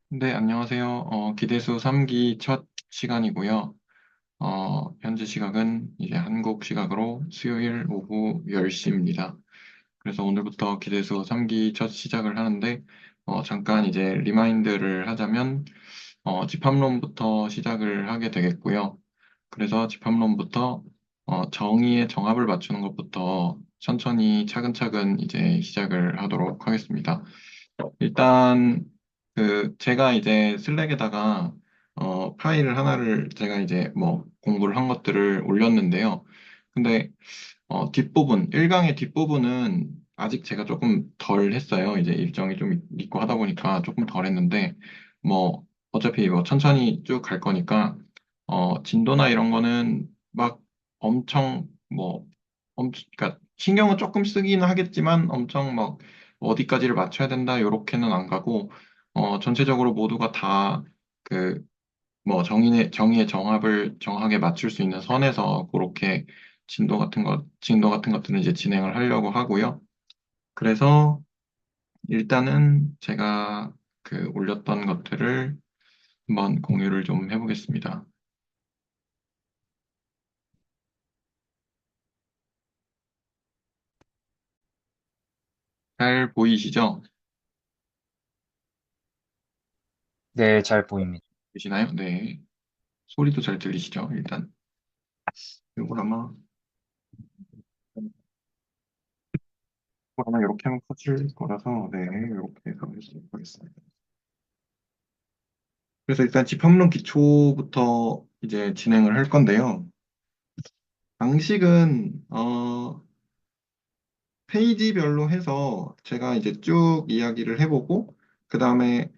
네, 안녕하세요. 기대수 3기 첫 시간이고요. 현재 시각은 이제 한국 시각으로 수요일 오후 10시입니다. 그래서 오늘부터 기대수 3기 첫 시작을 하는데, 잠깐 이제 리마인드를 하자면, 집합론부터 시작을 하게 되겠고요. 그래서 집합론부터, 정의의 정합을 맞추는 것부터 천천히 차근차근 이제 시작을 하도록 하겠습니다. 일단 제가 이제 슬랙에다가 파일 하나를 제가 이제 뭐 공부를 한 것들을 올렸는데요. 근데 뒷부분 1강의 뒷부분은 아직 제가 조금 덜 했어요. 이제 일정이 좀 있고 하다 보니까 조금 덜 했는데 뭐 어차피 뭐 천천히 쭉 갈 거니까 진도나 이런 거는 막 엄청 그러니까 신경은 조금 쓰기는 하겠지만 엄청 막 어디까지를 맞춰야 된다 요렇게는 안 가고 전체적으로 모두가 다 그 뭐 정의의 정합을 정확하게 맞출 수 있는 선에서 그렇게 진도 같은 것들은 이제 진행을 하려고 하고요. 그래서 일단은 제가 올렸던 것들을 한번 공유를 좀 해보겠습니다. 잘 보이시죠? 네, 잘 보입니다. 보시나요? 네. 소리도 잘 들리시죠? 일단 이걸 아마 이렇게 하면 커질 거라서 네, 이렇게 가보도록 하겠습니다. 그래서 일단 집합론 기초부터 이제 진행을 할 건데요. 방식은 페이지별로 해서 제가 이제 쭉 이야기를 해보고 그 다음에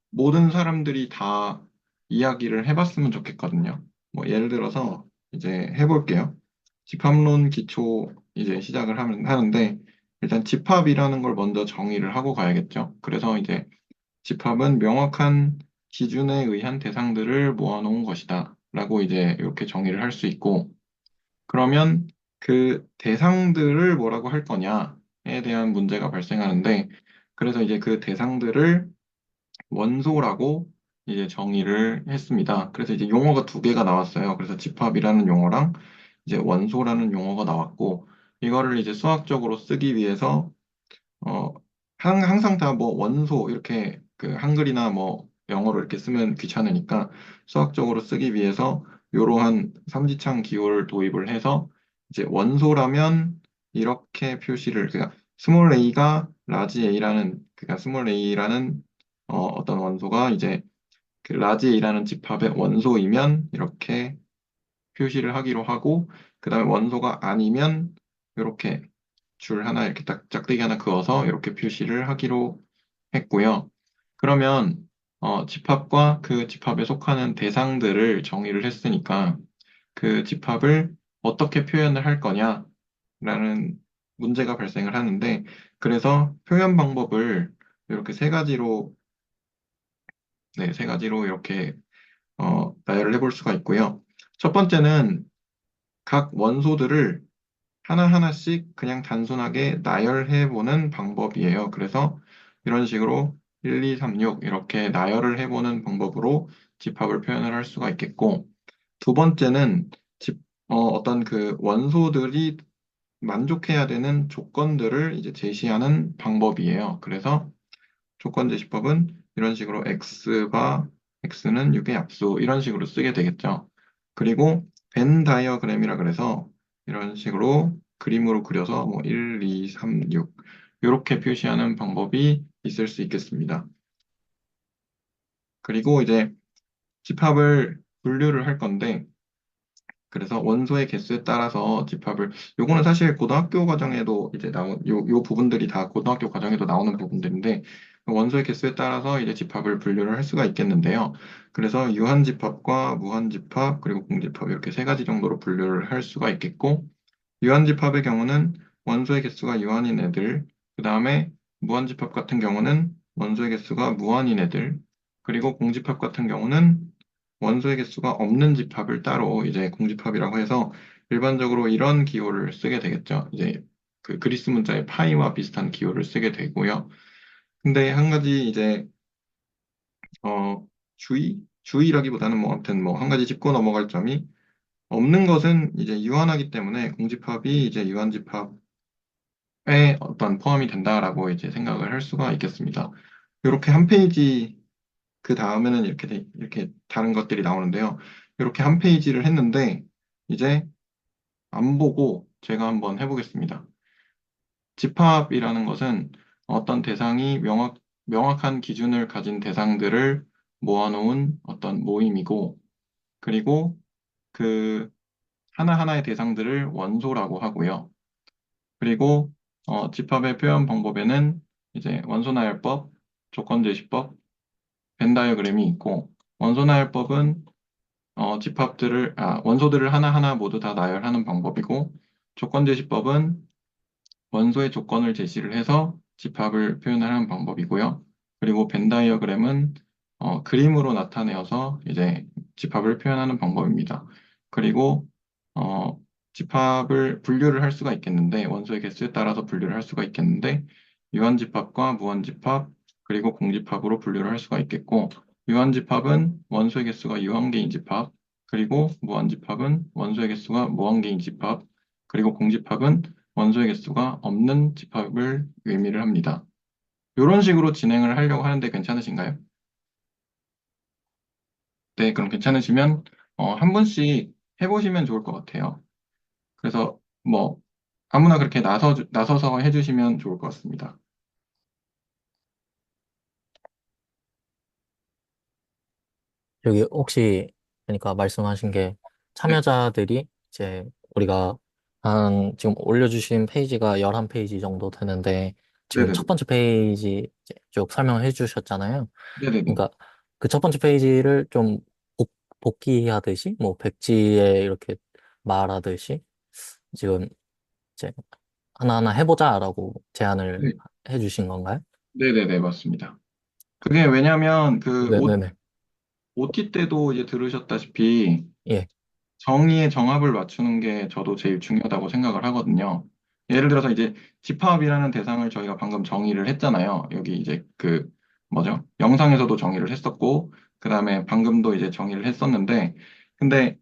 모든 사람들이 다 이야기를 해봤으면 좋겠거든요. 뭐 예를 들어서 이제 해볼게요. 집합론 기초 이제 시작을 하는데 일단 집합이라는 걸 먼저 정의를 하고 가야겠죠. 그래서 이제 집합은 명확한 기준에 의한 대상들을 모아놓은 것이다. 라고 이제 이렇게 정의를 할 수 있고, 그러면 그 대상들을 뭐라고 할 거냐에 대한 문제가 발생하는데, 그래서 이제 그 대상들을 원소라고 이제 정의를 했습니다. 그래서 이제 용어가 두 개가 나왔어요. 그래서 집합이라는 용어랑 이제 원소라는 용어가 나왔고, 이거를 이제 수학적으로 쓰기 위해서 어, 항상 다 뭐 원소 이렇게 한글이나 뭐 영어로 이렇게 쓰면 귀찮으니까 수학적으로 쓰기 위해서 이러한 삼지창 기호를 도입을 해서 이제 원소라면 이렇게 표시를 그러니까 스몰 a가 라지 a라는 그러니까 스몰 a라는 어떤 원소가 이제 그 라지 a라는 집합의 원소이면 이렇게 표시를 하기로 하고 그다음에 원소가 아니면 이렇게 줄 하나 이렇게 딱 짝대기 하나 그어서 이렇게 표시를 하기로 했고요. 그러면 집합과 그 집합에 속하는 대상들을 정의를 했으니까 그 집합을 어떻게 표현을 할 거냐라는 문제가 발생을 하는데 그래서 표현 방법을 이렇게 세 가지로 네, 세 가지로 이렇게 나열을 해볼 수가 있고요. 첫 번째는 각 원소들을 하나하나씩 그냥 단순하게 나열해 보는 방법이에요. 그래서 이런 식으로 1, 2, 3, 6 이렇게 나열을 해보는 방법으로 집합을 표현을 할 수가 있겠고, 두 번째는 어떤 그 원소들이 만족해야 되는 조건들을 이제 제시하는 방법이에요. 그래서 조건제시법은 이런 식으로 x는 6의 약수 이런 식으로 쓰게 되겠죠. 그리고 벤 다이어그램이라 그래서 이런 식으로 그림으로 그려서 뭐 1, 2, 3, 6 이렇게 표시하는 방법이 있을 수 있겠습니다. 그리고 이제 집합을 분류를 할 건데 그래서 원소의 개수에 따라서 집합을 요거는 사실 고등학교 과정에도 이제 요 부분들이 다 고등학교 과정에도 나오는 부분들인데 원소의 개수에 따라서 이제 집합을 분류를 할 수가 있겠는데요. 그래서 유한집합과 무한집합 그리고 공집합 이렇게 세 가지 정도로 분류를 할 수가 있겠고 유한집합의 경우는 원소의 개수가 유한인 애들 그 다음에 무한집합 같은 경우는 원소의 개수가 무한인 애들 그리고 공집합 같은 경우는 원소의 개수가 없는 집합을 따로 이제 공집합이라고 해서 일반적으로 이런 기호를 쓰게 되겠죠. 이제 그 그리스 문자의 파이와 비슷한 기호를 쓰게 되고요. 근데 한 가지 이제 주의라기보다는 뭐 아무튼 뭐 한 가지 짚고 넘어갈 점이 없는 것은 이제 유한하기 때문에 공집합이 이제 유한집합에 어떤 포함이 된다라고 이제 생각을 할 수가 있겠습니다. 이렇게 한 페이지 그 다음에는 이렇게 다른 것들이 나오는데요. 이렇게 한 페이지를 했는데 이제 안 보고 제가 한번 해보겠습니다. 집합이라는 것은 어떤 대상이 명확한 기준을 가진 대상들을 모아놓은 어떤 모임이고, 그리고 그 하나하나의 대상들을 원소라고 하고요. 그리고 집합의 표현 방법에는 이제 원소나열법, 조건제시법, 벤 다이어그램이 있고, 원소나열법은 원소들을 하나하나 모두 다 나열하는 방법이고, 조건제시법은 원소의 조건을 제시를 해서 집합을 표현하는 방법이고요. 그리고 벤 다이어그램은 그림으로 나타내어서 이제 집합을 표현하는 방법입니다. 그리고 어, 집합을 분류를 할 수가 있겠는데 원소의 개수에 따라서 분류를 할 수가 있겠는데 유한집합과 무한집합 그리고 공집합으로 분류를 할 수가 있겠고 유한집합은 원소의 개수가 유한개인 집합 그리고 무한집합은 원소의 개수가 무한개인 집합 그리고 공집합은 원소의 개수가 없는 집합을 의미를 합니다. 이런 식으로 진행을 하려고 하는데 괜찮으신가요? 네, 그럼 괜찮으시면 한 분씩 해보시면 좋을 것 같아요. 그래서 뭐 아무나 그렇게 나서서 해주시면 좋을 것 같습니다. 여기 혹시 그러니까 말씀하신 게 네, 참여자들이 이제 우리가 한 지금 올려주신 페이지가 11페이지 정도 되는데 지금 네네네. 첫 번째 페이지 이제 쭉 설명해 주셨잖아요. 네네네. 그러니까 그 첫 번째 페이지를 좀 복기하듯이 뭐 백지에 이렇게 말하듯이 지금 이제 하나하나 해보자라고 제안을 네, 해 주신 건가요? 네네네, 맞습니다. 그게 왜냐면 네네네. OT 때도 이제 들으셨다시피 예, 정의의 정합을 맞추는 게 저도 제일 중요하다고 생각을 하거든요. 예를 들어서 이제 집합이라는 대상을 저희가 방금 정의를 했잖아요. 여기 이제 뭐죠? 영상에서도 정의를 했었고, 그 다음에 방금도 이제 정의를 했었는데, 근데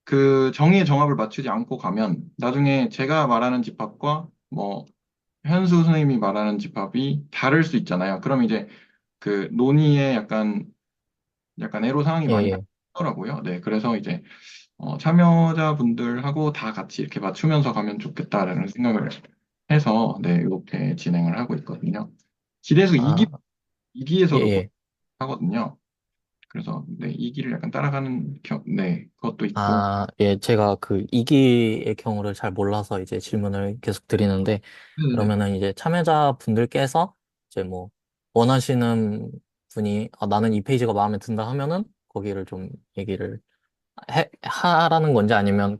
그 정의의 정합을 맞추지 않고 가면 나중에 제가 말하는 집합과 뭐 현수 선생님이 말하는 집합이 다를 수 있잖아요. 그럼 이제 그 논의에 약간 애로사항이 예, 많이 예. 나더라고요. 네, 그래서 이제 참여자분들하고 다 같이 이렇게 맞추면서 가면 좋겠다라는 생각을 해서, 네, 이렇게 진행을 하고 있거든요. 길에서 아, 예, 2기에서도 예. 하거든요. 그래서, 네, 2기를 약간 따라가는, 네, 그것도 있고, 아, 예, 제가 그 이기의 경우를 잘 몰라서 이제 질문을 계속 드리는데, 네네네. 그러면은 이제 참여자분들께서 이제 뭐 원하시는 분이 나는 이 페이지가 마음에 든다 하면은 거기를 좀 얘기를 하라는 건지 아니면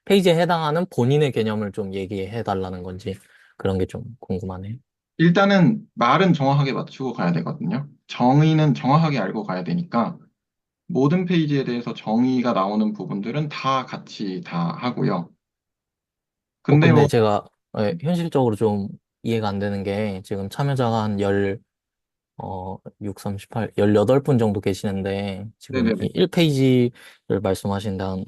페이지에 해당하는 본인의 개념을 좀 얘기해 달라는 건지 그런 게 좀 궁금하네요. 일단은 말은 정확하게 맞추고 가야 되거든요. 정의는 정확하게 알고 가야 되니까, 모든 페이지에 대해서 정의가 나오는 부분들은 다 같이 다 하고요. 근데 근데 뭐, 제가 현실적으로 좀 이해가 안 되는 게 지금 참여자가 한 6, 38, 18분 정도 계시는데, 지금 네네네. 이 1페이지를 말씀하신 다음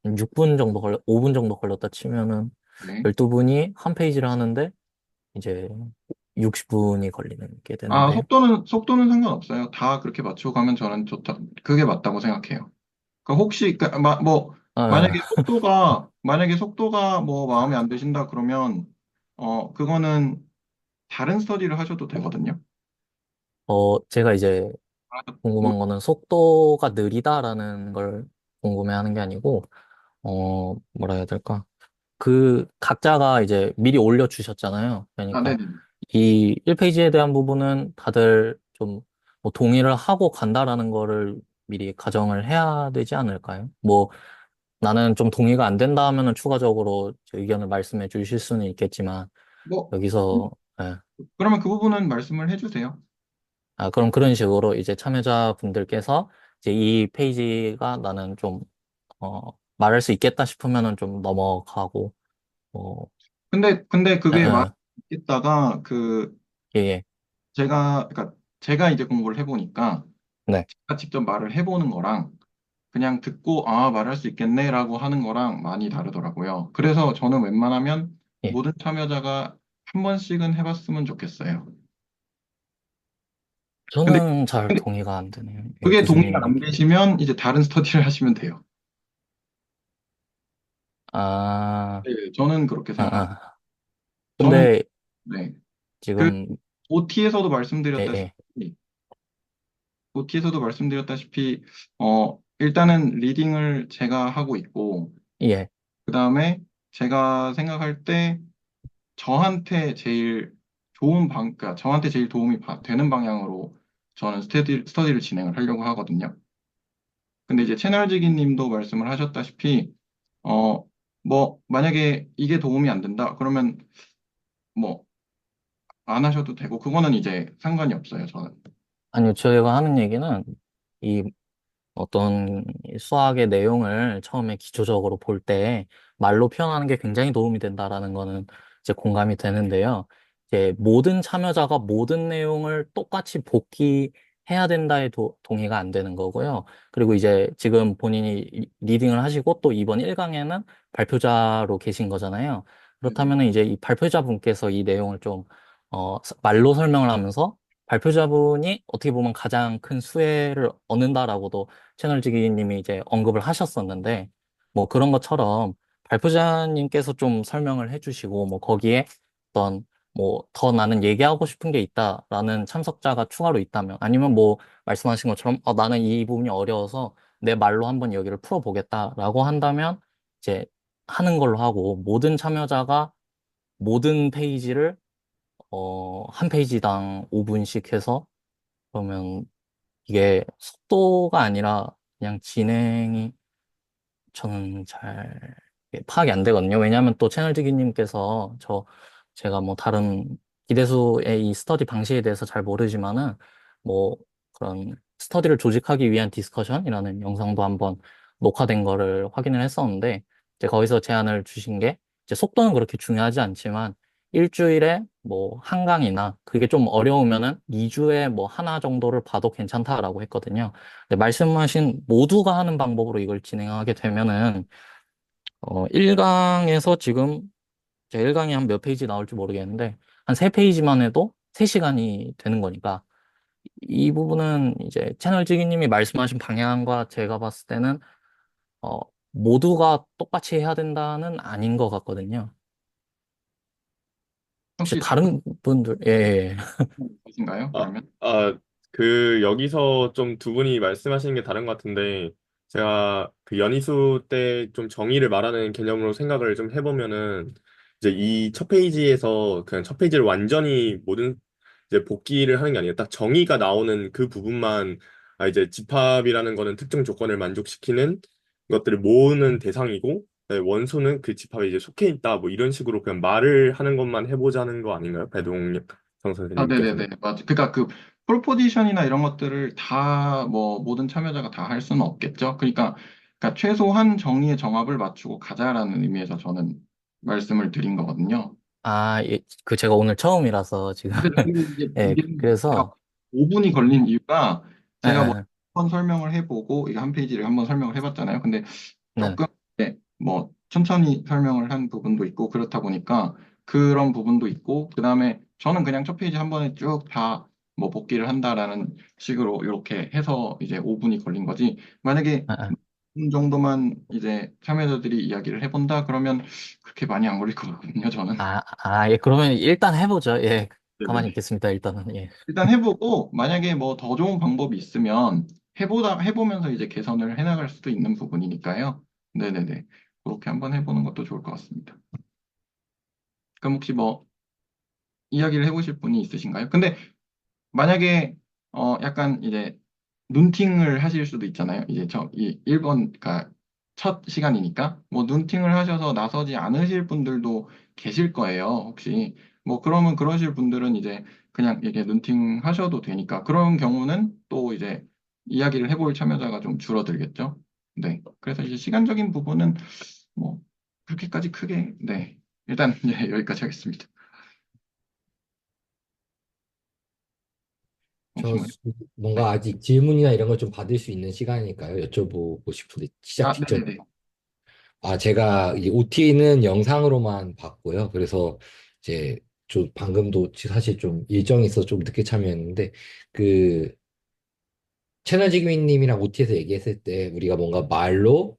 6분 정도 5분 정도 걸렸다 치면은 네. 12분이 한 페이지를 하는데, 이제 60분이 걸리는 게 아, 되는데요. 속도는 상관없어요. 다 그렇게 맞추고 가면 저는 좋다. 그게 맞다고 생각해요. 그러니까 혹시, 아, 만약에 속도가 뭐 마음에 안 드신다 그러면, 그거는 다른 스터디를 하셔도 되거든요. 제가 이제 아, 뭐, 궁금한 거는 속도가 느리다라는 걸 궁금해하는 게 아니고, 뭐라 해야 될까? 그 각자가 이제 미리 올려주셨잖아요. 그러니까 네네. 이 1페이지에 대한 부분은 다들 좀 뭐 동의를 하고 간다라는 거를 미리 가정을 해야 되지 않을까요? 뭐 나는 좀 동의가 안 된다 하면은 추가적으로 의견을 말씀해 주실 수는 있겠지만 뭐, 여기서 예. 그러면 그 부분은 말씀을 해주세요. 그럼 그런 식으로 이제 참여자분들께서 이제 이 페이지가 나는 좀 말할 수 있겠다 싶으면은 좀 넘어가고 뭐 근데 예, 그게 예, 있다가 예, 예. 그러니까, 제가 이제 공부를 해보니까 네. 제가 직접 말을 해보는 거랑 그냥 듣고 아, 말할 수 있겠네라고 하는 거랑 많이 다르더라고요. 그래서 저는 웬만하면 예. 모든 참여자가 한 번씩은 해봤으면 좋겠어요. 근데 저는 잘 동의가 안 되네요. 예, 그게 동의가 무슨 안 얘기? 되시면 이제 다른 스터디를 하시면 돼요. 아, 네, 저는 그렇게 아, 생각합니다. 아. 저는 근데 네. 그 지금, OT에서도 예, 예, 말씀드렸다시피 OT에서도 말씀드렸다시피 일단은 리딩을 제가 하고 있고 예. 그다음에 제가 생각할 때 저한테 제일 그러니까 저한테 제일 도움이 되는 방향으로 저는 스터디를 진행을 하려고 하거든요. 근데 이제 채널지기 님도 말씀을 하셨다시피, 어, 뭐, 만약에 이게 도움이 안 된다, 그러면 뭐, 안 하셔도 되고, 그거는 이제 상관이 없어요, 저는. 아니요, 제가 하는 얘기는 이 어떤 수학의 내용을 처음에 기초적으로 볼 때 말로 표현하는 게 굉장히 도움이 된다라는 거는 이제 공감이 되는데요. 이제 모든 참여자가 모든 내용을 똑같이 복기해야 된다의 동의가 안 되는 거고요. 그리고 이제 지금 본인이 리딩을 하시고 또 이번 1강에는 발표자로 계신 거잖아요. 네네. 그렇다면 이제 이 발표자분께서 이 내용을 좀 말로 설명을 하면서 발표자분이 어떻게 보면 가장 큰 수혜를 얻는다라고도 채널지기님이 이제 언급을 하셨었는데, 뭐 그런 것처럼 발표자님께서 좀 설명을 해주시고, 뭐 거기에 어떤 뭐 더 나는 얘기하고 싶은 게 있다라는 참석자가 추가로 있다면, 아니면 뭐 말씀하신 것처럼 나는 이 부분이 어려워서 내 말로 한번 여기를 풀어보겠다라고 한다면 이제 하는 걸로 하고, 모든 참여자가 모든 페이지를 한 페이지당 5분씩 해서 그러면 이게 속도가 아니라 그냥 진행이 저는 잘 파악이 안 되거든요. 왜냐하면 또 채널지기님께서 제가 뭐 다른 기대수의 이 스터디 방식에 대해서 잘 모르지만은 뭐 그런 스터디를 조직하기 위한 디스커션이라는 영상도 한번 녹화된 거를 확인을 했었는데 이제 거기서 제안을 주신 게 이제 속도는 그렇게 중요하지 않지만 일주일에 뭐 한 강이나 그게 좀 어려우면은 2주에 뭐 하나 정도를 봐도 괜찮다라고 했거든요. 네, 말씀하신 모두가 하는 방법으로 이걸 진행하게 되면은 1강에서 지금 제 1강이 한 몇 페이지 나올지 모르겠는데 한 3페이지만 해도 3시간이 되는 거니까 이 부분은 이제 채널 지기님이 말씀하신 방향과 제가 봤을 때는 어, 모두가 똑같이 해야 된다는 아닌 것 같거든요. 혹시 혹시 다른 다른 분들 예, 예. 분 계신가요? 아, 그러면? 여기서 좀 두 분이 말씀하시는 게 다른 것 같은데, 제가 그 연희수 때 좀 정의를 말하는 개념으로 생각을 좀 해보면은, 이제 이 첫 페이지에서 그냥 첫 페이지를 완전히 모든 이제 복기를 하는 게 아니라 딱 정의가 나오는 그 부분만, 이제 집합이라는 거는 특정 조건을 만족시키는 것들을 모으는 대상이고, 네, 원소는 그 집합에 이제 속해 있다, 뭐 이런 식으로 그냥 말을 하는 것만 해보자는 거 아닌가요? 배동성 아, 네네네. 선생님께서는. 맞아. 그러니까 그 폴포지션이나 이런 것들을 다 뭐 모든 참여자가 다 할 수는 없겠죠. 그러니까 최소한 정의의 정합을 맞추고 가자라는 의미에서 저는 말씀을 드린 거거든요. 아, 예, 그 제가 오늘 처음이라서 지금 근데 예, 이게 제가 그래서 5분이 걸린 이유가 예, 제가 뭐 예, 한 번 설명을 해보고 이게 한 페이지를 한번 설명을 해봤잖아요. 근데 네. 조금 뭐 천천히 설명을 한 부분도 있고 그렇다 보니까 그런 부분도 있고 그다음에 저는 그냥 첫 페이지 한 번에 쭉 다 뭐 복기를 한다라는 식으로 이렇게 해서 이제 5분이 걸린 거지. 만약에 예, 예. 5분 정도만 이제 참여자들이 이야기를 해본다 그러면 그렇게 많이 안 걸릴 것 같거든요. 저는. 예, 그러면 일단 해보죠. 예, 가만히 네네. 있겠습니다, 일단은. 예. 일단 해보고 만약에 뭐 더 좋은 방법이 있으면 해보면서 이제 개선을 해나갈 수도 있는 부분이니까요. 네네네. 그렇게 한번 해보는 것도 좋을 것 같습니다. 그럼 혹시 뭐 이야기를 해보실 분이 있으신가요? 근데 만약에 약간 이제 눈팅을 하실 수도 있잖아요. 이제 이 1번 그러니까 첫 시간이니까 뭐 눈팅을 하셔서 나서지 않으실 분들도 계실 거예요. 혹시 뭐 그러면 그러실 분들은 이제 그냥 이게 눈팅 하셔도 되니까 그런 경우는 또 이제 이야기를 해볼 참여자가 좀 줄어들겠죠. 네. 그래서 이제 시간적인 부분은 뭐 그렇게까지 크게 네. 일단 네, 여기까지 하겠습니다. 저 질문요. 네. 뭔가 아직 질문이나 이런 걸 좀 받을 수 있는 시간일까요? 여쭤보고 싶은데 시작 아, 직전. 네네네. 제가 이 OT는 영상으로만 봤고요. 그래서 이제 저 방금도 사실 좀 일정이 있어서 좀 늦게 참여했는데 그 채널지기님이랑 OT에서 얘기했을 때 우리가 뭔가 말로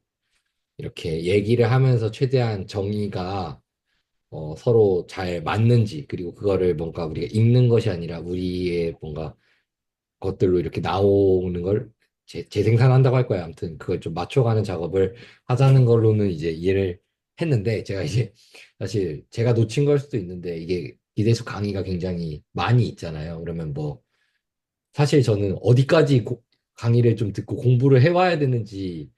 이렇게 얘기를 하면서 최대한 정의가 서로 잘 맞는지 그리고 그거를 뭔가 우리가 읽는 것이 아니라 우리의 뭔가 것들로 이렇게 나오는 걸 재생산한다고 할 거예요. 아무튼 그걸 좀 맞춰가는 작업을 하자는 걸로는 이제 이해를 했는데 제가 이제 사실 제가 놓친 걸 수도 있는데 이게 기대수 강의가 굉장히 많이 있잖아요. 그러면 뭐 사실 저는 어디까지 강의를 좀 듣고 공부를 해와야 되는지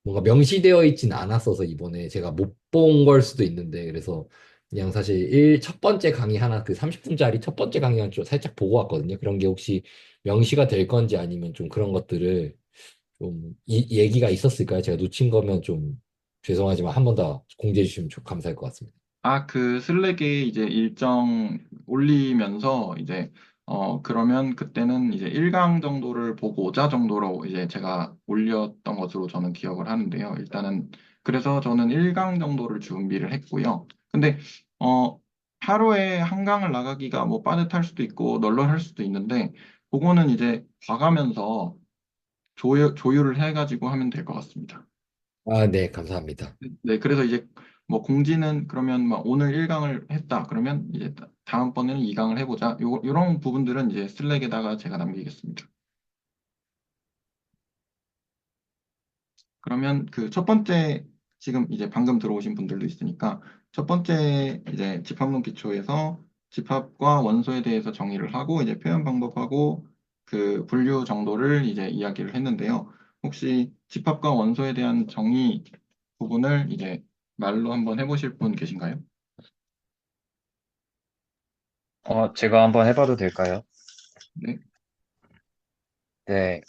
뭔가 명시되어 있진 않았어서 이번에 제가 못 본 걸 수도 있는데 그래서 그냥 사실 첫 번째 강의 하나 그 30분짜리 첫 번째 강의만 좀 살짝 보고 왔거든요. 그런 게 혹시 명시가 될 건지 아니면 좀 그런 것들을 좀 얘기가 있었을까요? 제가 놓친 거면 좀 죄송하지만 한 번 더 공지해 주시면 감사할 것 같습니다. 아, 그 슬랙에 이제 일정 올리면서 이제 그러면 그때는 이제 1강 정도를 보고자 정도로 이제 제가 올렸던 것으로 저는 기억을 하는데요. 일단은 그래서 저는 1강 정도를 준비를 했고요. 근데 어 하루에 한 강을 나가기가 뭐 빠듯할 수도 있고 널널할 수도 있는데 그거는 이제 봐가면서 조율을 해가지고 하면 될 것 같습니다. 네, 감사합니다. 네, 그래서 이제 뭐 공지는 그러면 막 오늘 1강을 했다. 그러면 이제 다음번에는 2강을 해보자. 요런 부분들은 이제 슬랙에다가 제가 남기겠습니다. 그러면 그 첫 번째 지금 이제 방금 들어오신 분들도 있으니까 첫 번째 이제 집합론 기초에서 집합과 원소에 대해서 정의를 하고 이제 표현 방법하고 그 분류 정도를 이제 이야기를 했는데요. 혹시 집합과 원소에 대한 정의 부분을 이제 말로 한번 해보실 분 계신가요? 제가 한번 해봐도 될까요? 네. 네,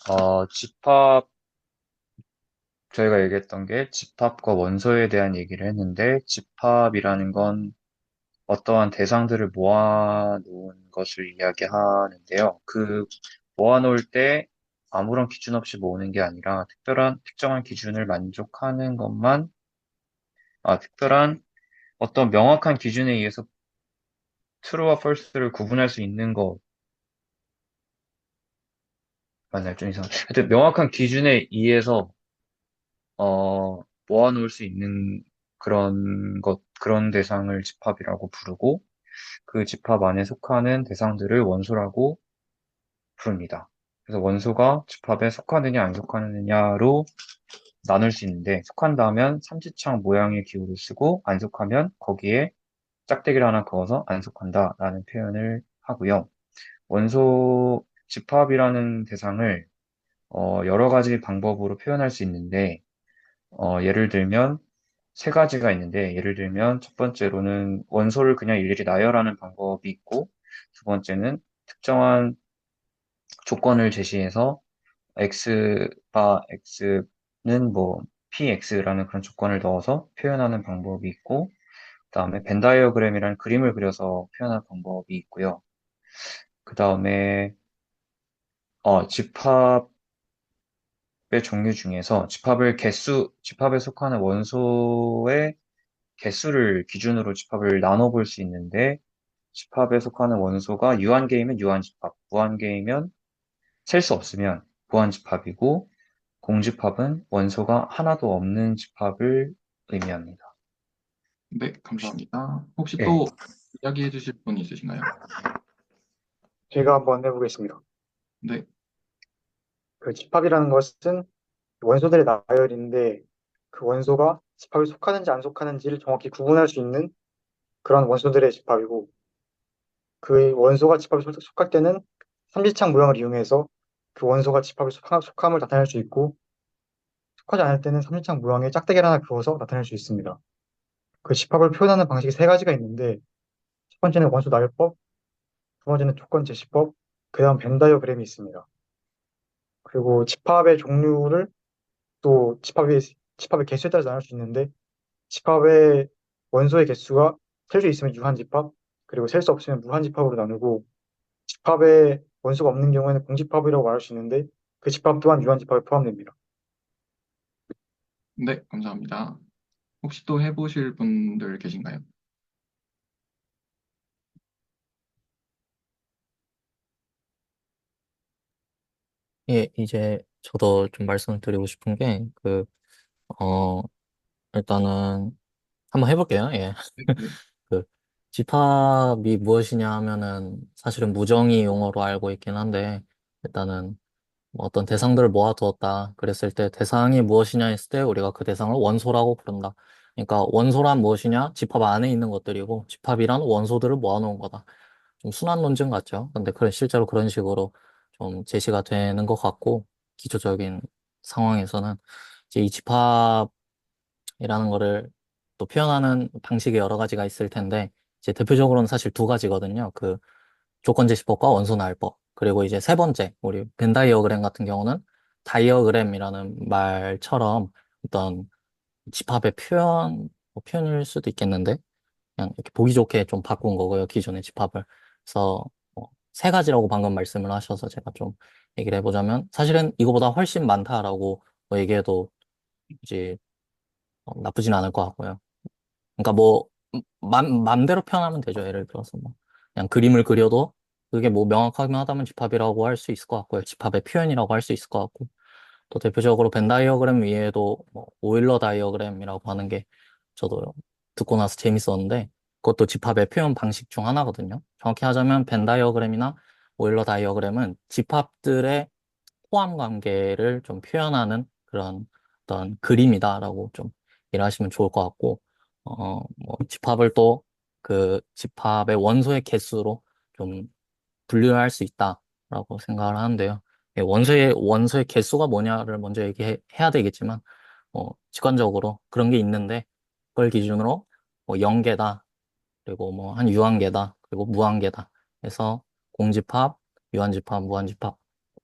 저희가 얘기했던 게 집합과 원소에 대한 얘기를 했는데, 집합이라는 건 어떠한 대상들을 모아놓은 것을 이야기하는데요. 그 모아놓을 때 아무런 기준 없이 모으는 게 아니라 특정한 기준을 만족하는 것만, 특별한 어떤 명확한 기준에 의해서 true와 false를 구분할 수 있는 거, 맞나요? 좀 이상. 하여튼 명확한 기준에 의해서 모아놓을 수 있는 그런 대상을 집합이라고 부르고, 그 집합 안에 속하는 대상들을 원소라고 부릅니다. 그래서 원소가 집합에 속하느냐 안 속하느냐로 나눌 수 있는데, 속한다면 삼지창 모양의 기호를 쓰고, 안 속하면 거기에 짝대기를 하나 그어서 안 속한다라는 표현을 하고요. 원소 집합이라는 대상을 여러 가지 방법으로 표현할 수 있는데, 예를 들면 세 가지가 있는데, 예를 들면 첫 번째로는 원소를 그냥 일일이 나열하는 방법이 있고, 두 번째는 특정한 조건을 제시해서 x바 x는 뭐 px라는 그런 조건을 넣어서 표현하는 방법이 있고, 그다음에 벤 다이어그램이라는 그림을 그려서 표현하는 방법이 있고요. 그다음에 집합의 종류 중에서 집합에 속하는 원소의 개수를 기준으로 집합을 나눠볼 수 있는데, 집합에 속하는 원소가 유한계이면 유한집합, 무한계이면 셀 수 없으면 무한집합이고, 공집합은 원소가 하나도 없는 집합을 의미합니다. 네, 감사합니다. 혹시 예. 또 이야기해 주실 분 있으신가요? 제가 한번 해보겠습니다. 네, 그 집합이라는 것은 원소들의 나열인데 그 원소가 집합에 속하는지 안 속하는지를 정확히 구분할 수 있는 그런 원소들의 집합이고 그 원소가 집합에 속할 때는 삼지창 모형을 이용해서 그 원소가 집합에 속함을 나타낼 수 있고 속하지 않을 때는 삼지창 모형에 짝대기를 하나 그어서 나타낼 수 있습니다. 그 집합을 표현하는 방식이 세 가지가 있는데 첫 번째는 원소 나열법, 두 번째는 조건 제시법, 그 다음 벤 다이어그램이 있습니다. 그리고 집합의 종류를 또 집합의 개수에 따라 나눌 수 있는데 집합의 원소의 개수가 셀 수 있으면 유한집합 그리고 셀 수 없으면 무한집합으로 나누고 집합의 원소가 없는 경우에는 공집합이라고 말할 수 있는데 그 집합 또한 유한집합에 포함됩니다. 네, 감사합니다. 혹시 또 해보실 분들 계신가요? 예, 이제 저도 좀 말씀을 드리고 싶은 게, 어, 일단은 한번 해볼게요. 예. 네, 네. 그, 집합이 무엇이냐 하면은 사실은 무정의 용어로 알고 있긴 한데, 일단은 뭐 어떤 대상들을 모아두었다. 그랬을 때 대상이 무엇이냐 했을 때 우리가 그 대상을 원소라고 부른다. 그러니까 원소란 무엇이냐? 집합 안에 있는 것들이고, 집합이란 원소들을 모아놓은 거다. 좀 순환 논증 같죠? 근데 실제로 그런 식으로 좀 제시가 되는 것 같고, 기초적인 상황에서는 이제 이 집합이라는 거를 또 표현하는 방식이 여러 가지가 있을 텐데, 이제 대표적으로는 사실 두 가지거든요. 조건제시법과 원소날법. 그리고 이제 세 번째, 우리 벤 다이어그램 같은 경우는 다이어그램이라는 말처럼 어떤 집합의 뭐 표현일 수도 있겠는데, 그냥 이렇게 보기 좋게 좀 바꾼 거고요, 기존의 집합을. 그래서 세 가지라고 방금 말씀을 하셔서 제가 좀 얘기를 해보자면, 사실은 이거보다 훨씬 많다라고 뭐 얘기해도 이제 나쁘진 않을 것 같고요. 그러니까 뭐 맘대로 표현하면 되죠. 예를 들어서 뭐 그냥 그림을 그려도 그게 뭐 명확하게 하다면 집합이라고 할 수 있을 것 같고요. 집합의 표현이라고 할 수 있을 것 같고, 또 대표적으로 벤 다이어그램 위에도 뭐 오일러 다이어그램이라고 하는 게 저도 듣고 나서 재밌었는데, 그것도 집합의 표현 방식 중 하나거든요. 정확히 하자면 벤 다이어그램이나 오일러 다이어그램은 집합들의 호환 관계를 좀 표현하는 그런 어떤 그림이다라고 좀 이해하시면 좋을 것 같고, 뭐 집합을 또 그 집합의 원소의 개수로 좀 분류할 수 있다라고 생각을 하는데요. 원소의 개수가 뭐냐를 먼저 얘기해야 되겠지만, 직관적으로 그런 게 있는데, 그걸 기준으로 뭐 0개다, 그리고 뭐 한 유한계다, 그리고 무한계다 해서 공집합, 유한집합, 무한집합을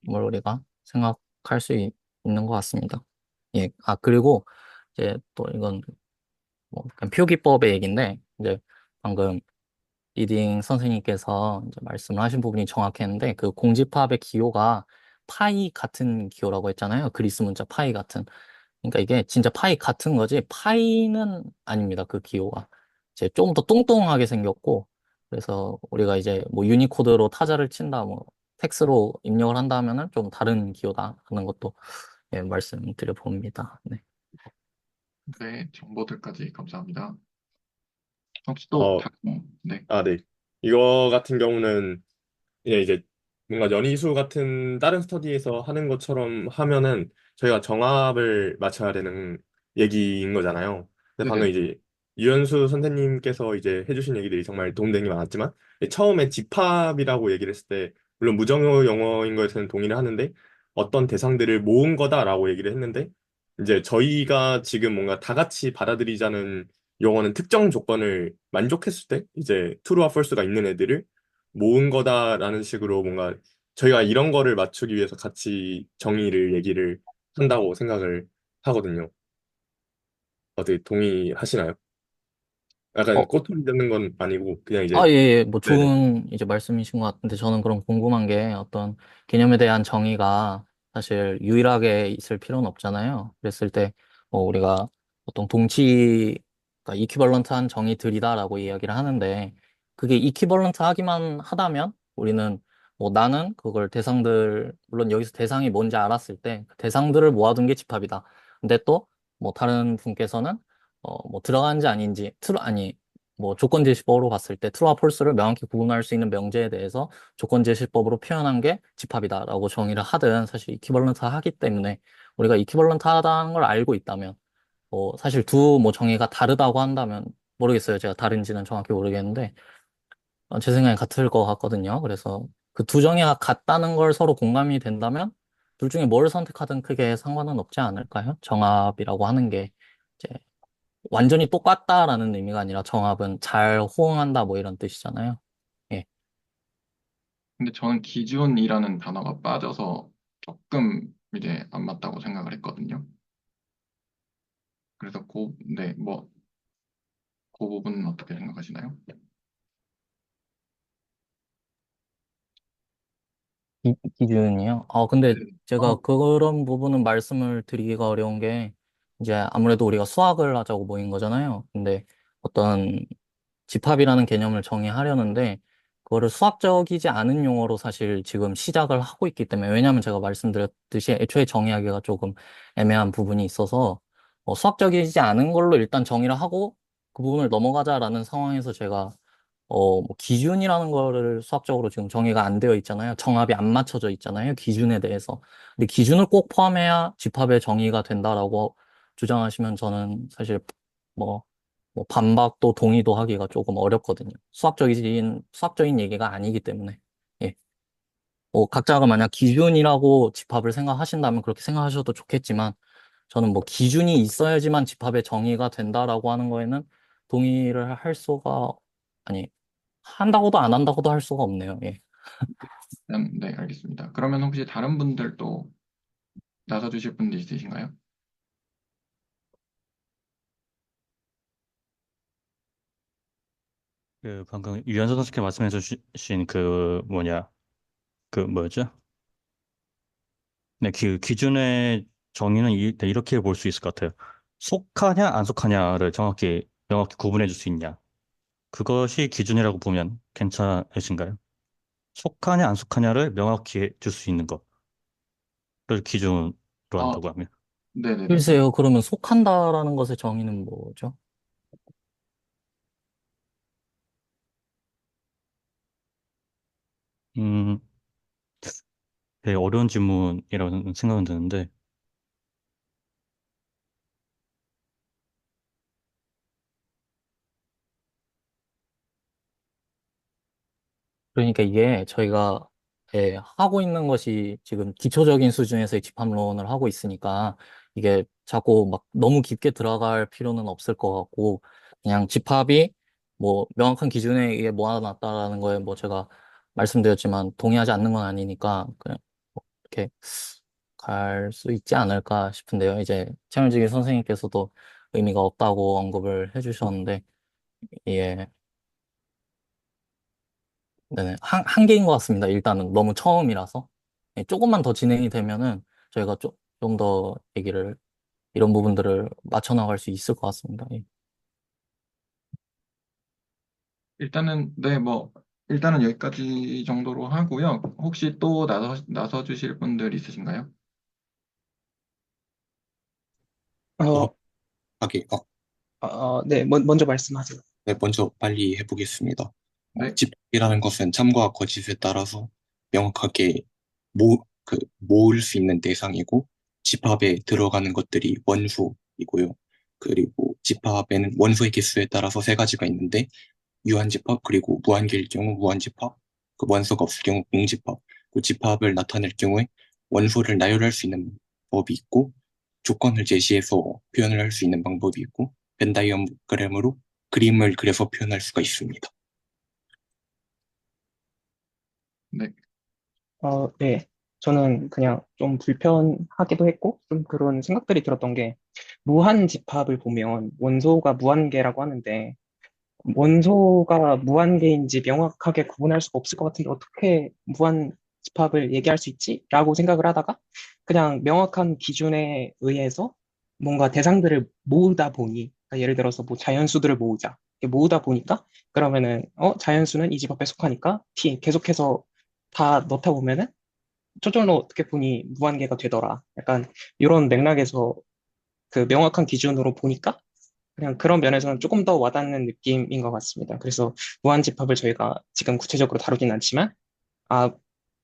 우리가 생각할 수 있는 것 같습니다. 예, 그리고 이제 또 이건 뭐 약간 표기법의 얘기인데, 이제 방금 리딩 선생님께서 이제 말씀을 하신 부분이 정확했는데, 그 공집합의 기호가 파이 같은 기호라고 했잖아요. 그리스 문자 파이 같은. 그러니까 이게 진짜 파이 같은 거지, 파이는 아닙니다. 그 기호가. 이제 조금 더 뚱뚱하게 생겼고, 그래서 우리가 이제 뭐 유니코드로 타자를 친다, 뭐 텍스로 입력을 한다 하면은 좀 다른 기호다 하는 것도 예, 말씀드려 봅니다. 네. 네, 정보들까지 감사합니다. 혹시 또 어, 다른, 네, 네. 이거 같은 경우는 이제 뭔가 연희수 같은 다른 스터디에서 하는 것처럼 하면은 저희가 정합을 맞춰야 되는 얘기인 거잖아요. 근데 방금 네네. 이제 유연수 선생님께서 이제 해주신 얘기들이 정말 도움되는 게 많았지만 처음에 집합이라고 얘기를 했을 때 물론 무정어 영어인 것에는 동의를 하는데 어떤 대상들을 모은 거다라고 얘기를 했는데 이제 저희가 지금 뭔가 다 같이 받아들이자는 용어는 특정 조건을 만족했을 때 이제 true와 false가 있는 애들을 모은 거다라는 식으로 뭔가 저희가 이런 거를 맞추기 위해서 같이 정의를 얘기를 한다고 생각을 하거든요. 어떻게 동의하시나요? 약간 어, 꼬투리 잡는 건 아니고 그냥 이제 예, 예. 뭐 네네. 좋은 이제 말씀이신 것 같은데, 저는 그럼 궁금한 게, 어떤 개념에 대한 정의가 사실 유일하게 있을 필요는 없잖아요. 그랬을 때 뭐 우리가 보통 그러니까 이퀴벌런트한 정의들이다라고 이야기를 하는데, 그게 이퀴벌런트 하기만 하다면 우리는 뭐 나는 그걸 물론 여기서 대상이 뭔지 알았을 때 그 대상들을 모아둔 게 집합이다. 근데 또 뭐 다른 분께서는 뭐 들어간지 아닌지, 뭐 조건 제시법으로 봤을 때 true와 false를 명확히 구분할 수 있는 명제에 대해서 조건 제시법으로 표현한 게 집합이다라고 정의를 하든, 사실 이퀴벌런트 하기 때문에 우리가 이퀴벌런트 하다는 걸 알고 있다면, 사실 두 뭐 정의가 다르다고 한다면, 모르겠어요. 제가 다른지는 정확히 모르겠는데 제 생각에 같을 것 같거든요. 그래서 그 두 정의가 같다는 걸 서로 공감이 된다면 둘 중에 뭘 선택하든 크게 상관은 없지 않을까요? 정합이라고 하는 게 이제 완전히 똑같다라는 의미가 아니라 정합은 잘 호응한다 뭐 이런 뜻이잖아요. 예. 근데 저는 기준이라는 단어가 빠져서 조금 이제 안 맞다고 생각을 했거든요. 그래서 네, 뭐, 그 부분은 어떻게 생각하시나요? 기준이요? 근데 네. 제가 그런 부분은 말씀을 드리기가 어려운 게, 이제 아무래도 우리가 수학을 하자고 모인 거잖아요. 근데 어떤 집합이라는 개념을 정의하려는데, 그거를 수학적이지 않은 용어로 사실 지금 시작을 하고 있기 때문에, 왜냐하면 제가 말씀드렸듯이 애초에 정의하기가 조금 애매한 부분이 있어서, 수학적이지 않은 걸로 일단 정의를 하고, 그 부분을 넘어가자라는 상황에서 제가 뭐 기준이라는 거를 수학적으로 지금 정의가 안 되어 있잖아요. 정합이 안 맞춰져 있잖아요. 기준에 대해서. 근데 기준을 꼭 포함해야 집합의 정의가 된다라고 주장하시면 저는 사실 뭐, 뭐 반박도 동의도 하기가 조금 어렵거든요. 수학적인 얘기가 아니기 때문에. 예. 각자가 만약 기준이라고 집합을 생각하신다면 그렇게 생각하셔도 좋겠지만 저는 뭐 기준이 있어야지만 집합의 정의가 된다라고 하는 거에는 동의를 할 수가, 아니, 한다고도 안 한다고도 할 수가 없네요. 예. 네, 알겠습니다. 그러면 혹시 다른 분들도 나서주실 분들 있으신가요? 그 방금 유연서 선생님께 말씀해 주신 그 뭐냐 그 뭐였죠? 네, 그 기준의 정의는 네, 이렇게 볼 수 있을 것 같아요. 속하냐 안 속하냐를 정확히 명확히 구분해 줄 수 있냐. 그것이 기준이라고 보면 괜찮으신가요? 속하냐 안 속하냐를 명확히 해 줄 수 있는 거를 기준으로 아, 한다고 하면. 네네네. 글쎄요, 그러면 속한다라는 것의 정의는 뭐죠? 음, 되게 어려운 질문이라고 생각은 드는데, 그러니까 이게 저희가 하고 있는 것이 지금 기초적인 수준에서의 집합론을 하고 있으니까 이게 자꾸 막 너무 깊게 들어갈 필요는 없을 것 같고 그냥 집합이 뭐 명확한 기준에 의해 모아놨다라는 거에 뭐 제가 말씀드렸지만 동의하지 않는 건 아니니까 그냥 이렇게 갈 수 있지 않을까 싶은데요. 이제 최현직이 선생님께서도 의미가 없다고 언급을 해주셨는데 예. 네네. 한계인 것 같습니다. 일단은 너무 처음이라서. 예, 조금만 더 진행이 되면은 저희가 좀 더 얘기를, 이런 부분들을 맞춰 나갈 수 있을 것 같습니다. 예. 일단은, 네, 뭐, 일단은 여기까지 정도로 하고요. 혹시 또 나서주실 분들 있으신가요? 어, 하게, 네, 먼저 말씀하세요. 네, 먼저 빨리 해보겠습니다. 네. 집이라는 것은 참고와 거짓에 따라서 명확하게 모을 수 있는 대상이고, 집합에 들어가는 것들이 원소이고요. 그리고 집합에는 원소의 개수에 따라서 세 가지가 있는데, 유한집합, 그리고 무한계일 경우 무한집합, 그 원소가 없을 경우 공집합, 그 집합을 나타낼 경우에 원소를 나열할 수 있는 법이 있고, 조건을 제시해서 표현을 할 수 있는 방법이 있고, 벤 다이어그램으로 그림을 그려서 표현할 수가 있습니다. 네. 네. 저는 그냥 좀 불편하기도 했고, 좀 그런 생각들이 들었던 게, 무한 집합을 보면 원소가 무한계라고 하는데, 원소가 무한계인지 명확하게 구분할 수가 없을 것 같은데, 어떻게 무한 집합을 얘기할 수 있지? 라고 생각을 하다가, 그냥 명확한 기준에 의해서 뭔가 대상들을 모으다 보니, 그러니까 예를 들어서 뭐 자연수들을 모으자. 이렇게 모으다 보니까, 그러면은, 자연수는 이 집합에 속하니까, T, 계속해서 다 넣다 보면은, 저절로 어떻게 보니 무한계가 되더라. 약간 이런 맥락에서 그 명확한 기준으로 보니까 그냥 그런 면에서는 조금 더 와닿는 느낌인 것 같습니다. 그래서 무한집합을 저희가 지금 구체적으로 다루진 않지만, 아,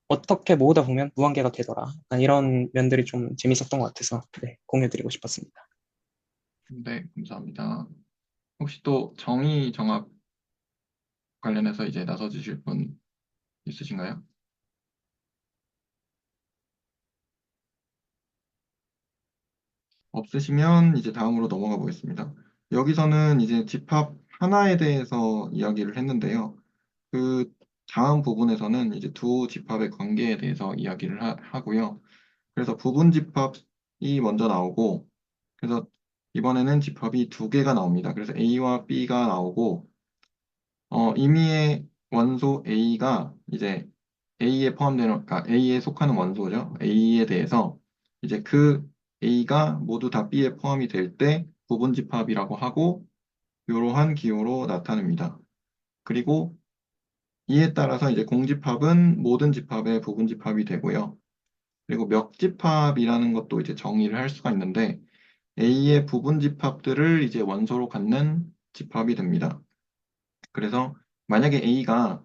어떻게 모으다 보면 무한계가 되더라. 약간 이런 면들이 좀 재밌었던 것 같아서 네, 공유드리고 싶었습니다. 네, 감사합니다. 혹시 또 정의 정합 관련해서 이제 나서주실 분 있으신가요? 없으시면 이제 다음으로 넘어가 보겠습니다. 여기서는 이제 집합 하나에 대해서 이야기를 했는데요. 그 다음 부분에서는 이제 두 집합의 관계에 대해서 이야기를 하고요. 그래서 부분 집합이 먼저 나오고, 그래서 이번에는 집합이 두 개가 나옵니다. 그래서 A와 B가 나오고, 임의의 원소 A가 이제 A에 포함되는, 그러니까 A에 속하는 원소죠. A에 대해서 이제 그 A가 모두 다 B에 포함이 될 때 부분집합이라고 하고 이러한 기호로 나타냅니다. 그리고 이에 따라서 이제 공집합은 모든 집합의 부분집합이 되고요. 그리고 멱집합이라는 것도 이제 정의를 할 수가 있는데 A의 부분집합들을 이제 원소로 갖는 집합이 됩니다. 그래서 만약에 A가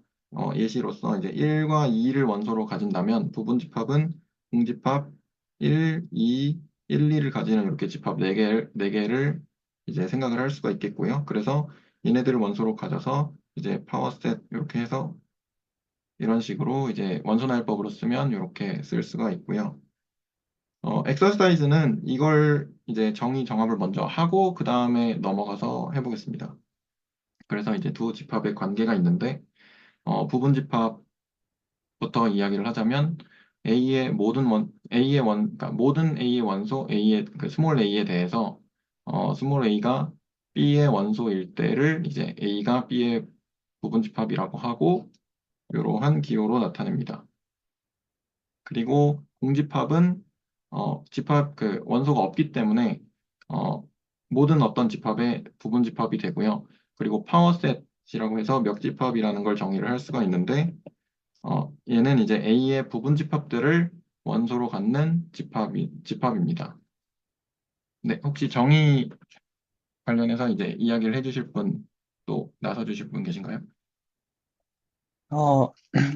예시로서 이제 1과 2를 원소로 가진다면 부분집합은 공집합 1, 2, 1, 2를 가지는 이렇게 집합 4개를 이제 생각을 할 수가 있겠고요. 그래서 얘네들을 원소로 가져서 이제 파워셋 이렇게 해서 이런 식으로 이제 원소날법으로 쓰면 이렇게 쓸 수가 있고요. 엑서사이즈는 이걸 이제 정합을 먼저 하고 그 다음에 넘어가서 해보겠습니다. 그래서 이제 두 집합의 관계가 있는데 부분집합부터 이야기를 하자면 그러니까 모든 A의 원소 A의 그 스몰 A에 대해서 스몰 A가 B의 원소일 때를 이제 A가 B의 부분집합이라고 하고 이러한 기호로 나타냅니다. 그리고 공집합은 집합 그 원소가 없기 때문에 어, 모든 어떤 집합의 부분집합이 되고요. 그리고 파워셋이라고 해서 멱집합이라는 걸 정의를 할 수가 있는데 얘는 이제 A의 부분집합들을 원소로 갖는 집합입니다. 네, 혹시 정의 관련해서 이제 이야기를 해주실 분, 또 나서주실 분 계신가요?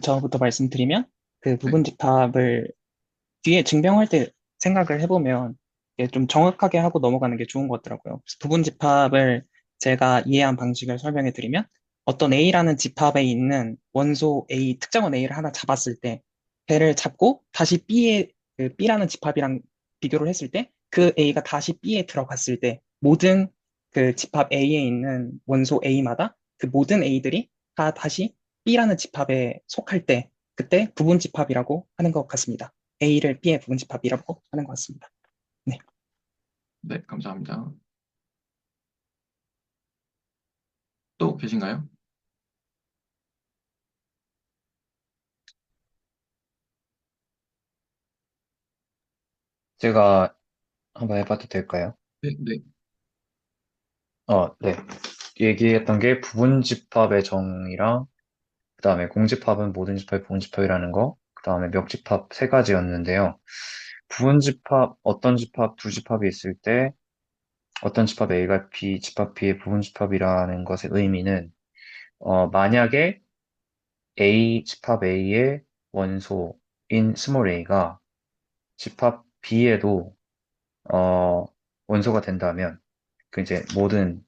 저부터 말씀드리면 그 네, 부분집합을 뒤에 증명할 때 생각을 해보면 이게 좀 정확하게 하고 넘어가는 게 좋은 것 같더라고요. 그래서 부분집합을 제가 이해한 방식을 설명해 드리면 어떤 A라는 집합에 있는 원소 A, 특정한 A를 하나 잡았을 때 걔를 잡고 다시 그 B라는 집합이랑 비교를 했을 때 그 A가 다시 B에 들어갔을 때 모든 그 집합 A에 있는 원소 A마다 그 모든 A들이 다 다시 B라는 집합에 속할 때 그때 부분집합이라고 하는 것 같습니다. A를 B의 부분집합이라고 하는 것 같습니다. 네. 네, 감사합니다. 또 계신가요? 제가 한번 해봐도 될까요? 네, 네, 네. 얘기했던 게 부분집합의 정의랑 그다음에 공집합은 모든 집합의 부분집합이라는 거, 그다음에 멱집합 세 가지였는데요. 부분집합, 어떤 집합, 두 집합이 있을 때 어떤 집합 A가 B, 집합 B의 부분집합이라는 것의 의미는 만약에 집합 A의 원소인 스몰 a가 집합 B에도 원소가 된다면 그 이제 모든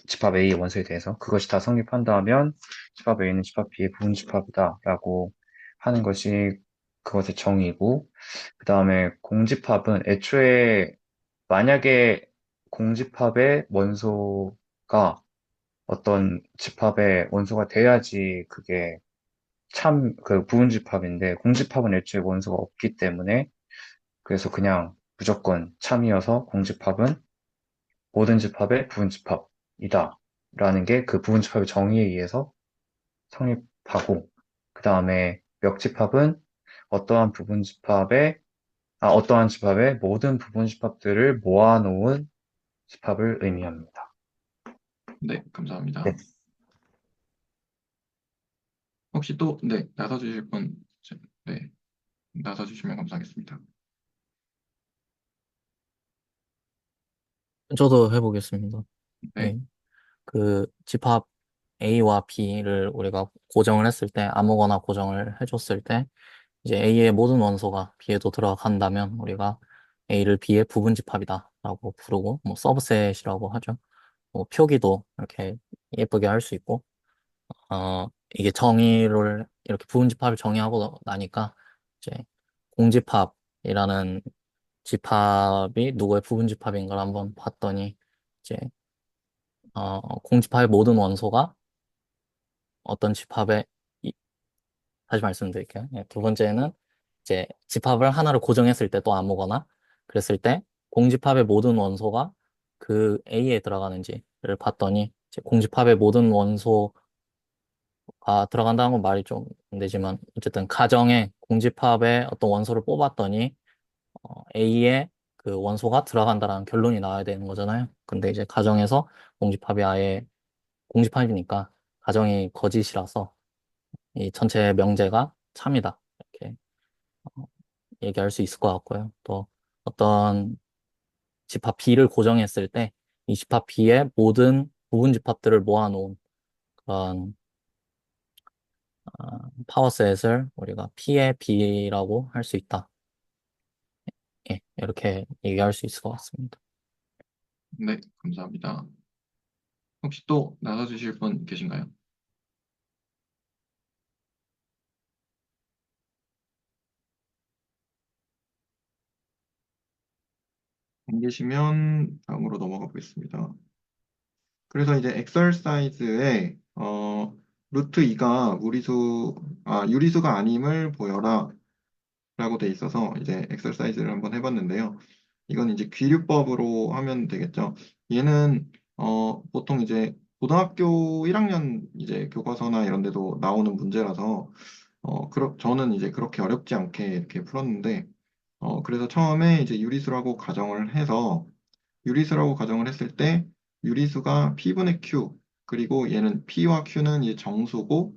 집합 A의 원소에 대해서 그것이 다 성립한다면 집합 A는 집합 B의 부분집합이다라고 하는 것이 그것의 정의고, 그 다음에 공집합은 애초에 만약에 공집합의 원소가 어떤 집합의 원소가 돼야지 그게 참 그 부분집합인데, 공집합은 애초에 원소가 없기 때문에 그래서 그냥 무조건 참이어서 공집합은 모든 집합의 부분집합이다 라는 게 그 부분집합의 정의에 의해서 성립하고, 그 다음에 멱집합은 어떠한 어떠한 집합의 모든 부분집합들을 모아놓은 집합을 의미합니다. 네, 네. 감사합니다. 혹시 또, 네, 나서주실 분, 네, 나서주시면 감사하겠습니다. 저도 해보겠습니다. 네, 네. 그 집합 A와 B를 우리가 고정을 했을 때, 아무거나 고정을 해줬을 때, 이제 A의 모든 원소가 B에도 들어간다면 우리가 A를 B의 부분집합이다라고 부르고, 뭐 서브셋이라고 하죠. 뭐 표기도 이렇게 예쁘게 할 수 있고, 이게 정의를 이렇게 부분집합을 정의하고 나니까 이제 공집합이라는 집합이 누구의 부분집합인 걸 한번 봤더니 이제 공집합의 모든 원소가 어떤 집합에 이- 다시 말씀드릴게요. 예, 두 번째는 이제 집합을 하나를 고정했을 때 또 아무거나 그랬을 때 공집합의 모든 원소가 그 A에 들어가는지를 봤더니 이제 공집합의 모든 원소가 들어간다는 건 말이 좀 안 되지만 어쨌든 가정에 공집합의 어떤 원소를 뽑았더니 A의 그 원소가 들어간다라는 결론이 나와야 되는 거잖아요. 근데 이제 가정에서 공집합이 아예 공집합이니까 가정이 거짓이라서 이 전체 명제가 참이다. 이렇게 얘기할 수 있을 것 같고요. 또 어떤 집합 B를 고정했을 때 이 집합 B의 모든 부분 집합들을 모아놓은 그런 파워셋을 우리가 P의 B라고 할 수 있다. 예, 이렇게 얘기할 수 있을 것 같습니다. 네, 감사합니다. 혹시 또 나눠주실 분 계신가요? 안 계시면 다음으로 넘어가 보겠습니다. 그래서 이제 엑설사이즈에 루트 2가 유리수가 아님을 보여라 라고 돼 있어서 이제 엑설사이즈를 한번 해봤는데요. 이건 이제 귀류법으로 하면 되겠죠. 얘는 보통 이제 고등학교 1학년 이제 교과서나 이런 데도 나오는 문제라서 저는 이제 그렇게 어렵지 않게 이렇게 풀었는데 그래서 처음에 이제 유리수라고 가정을 해서 유리수라고 가정을 했을 때 유리수가 P분의 Q 그리고 얘는 P와 Q는 이제 정수고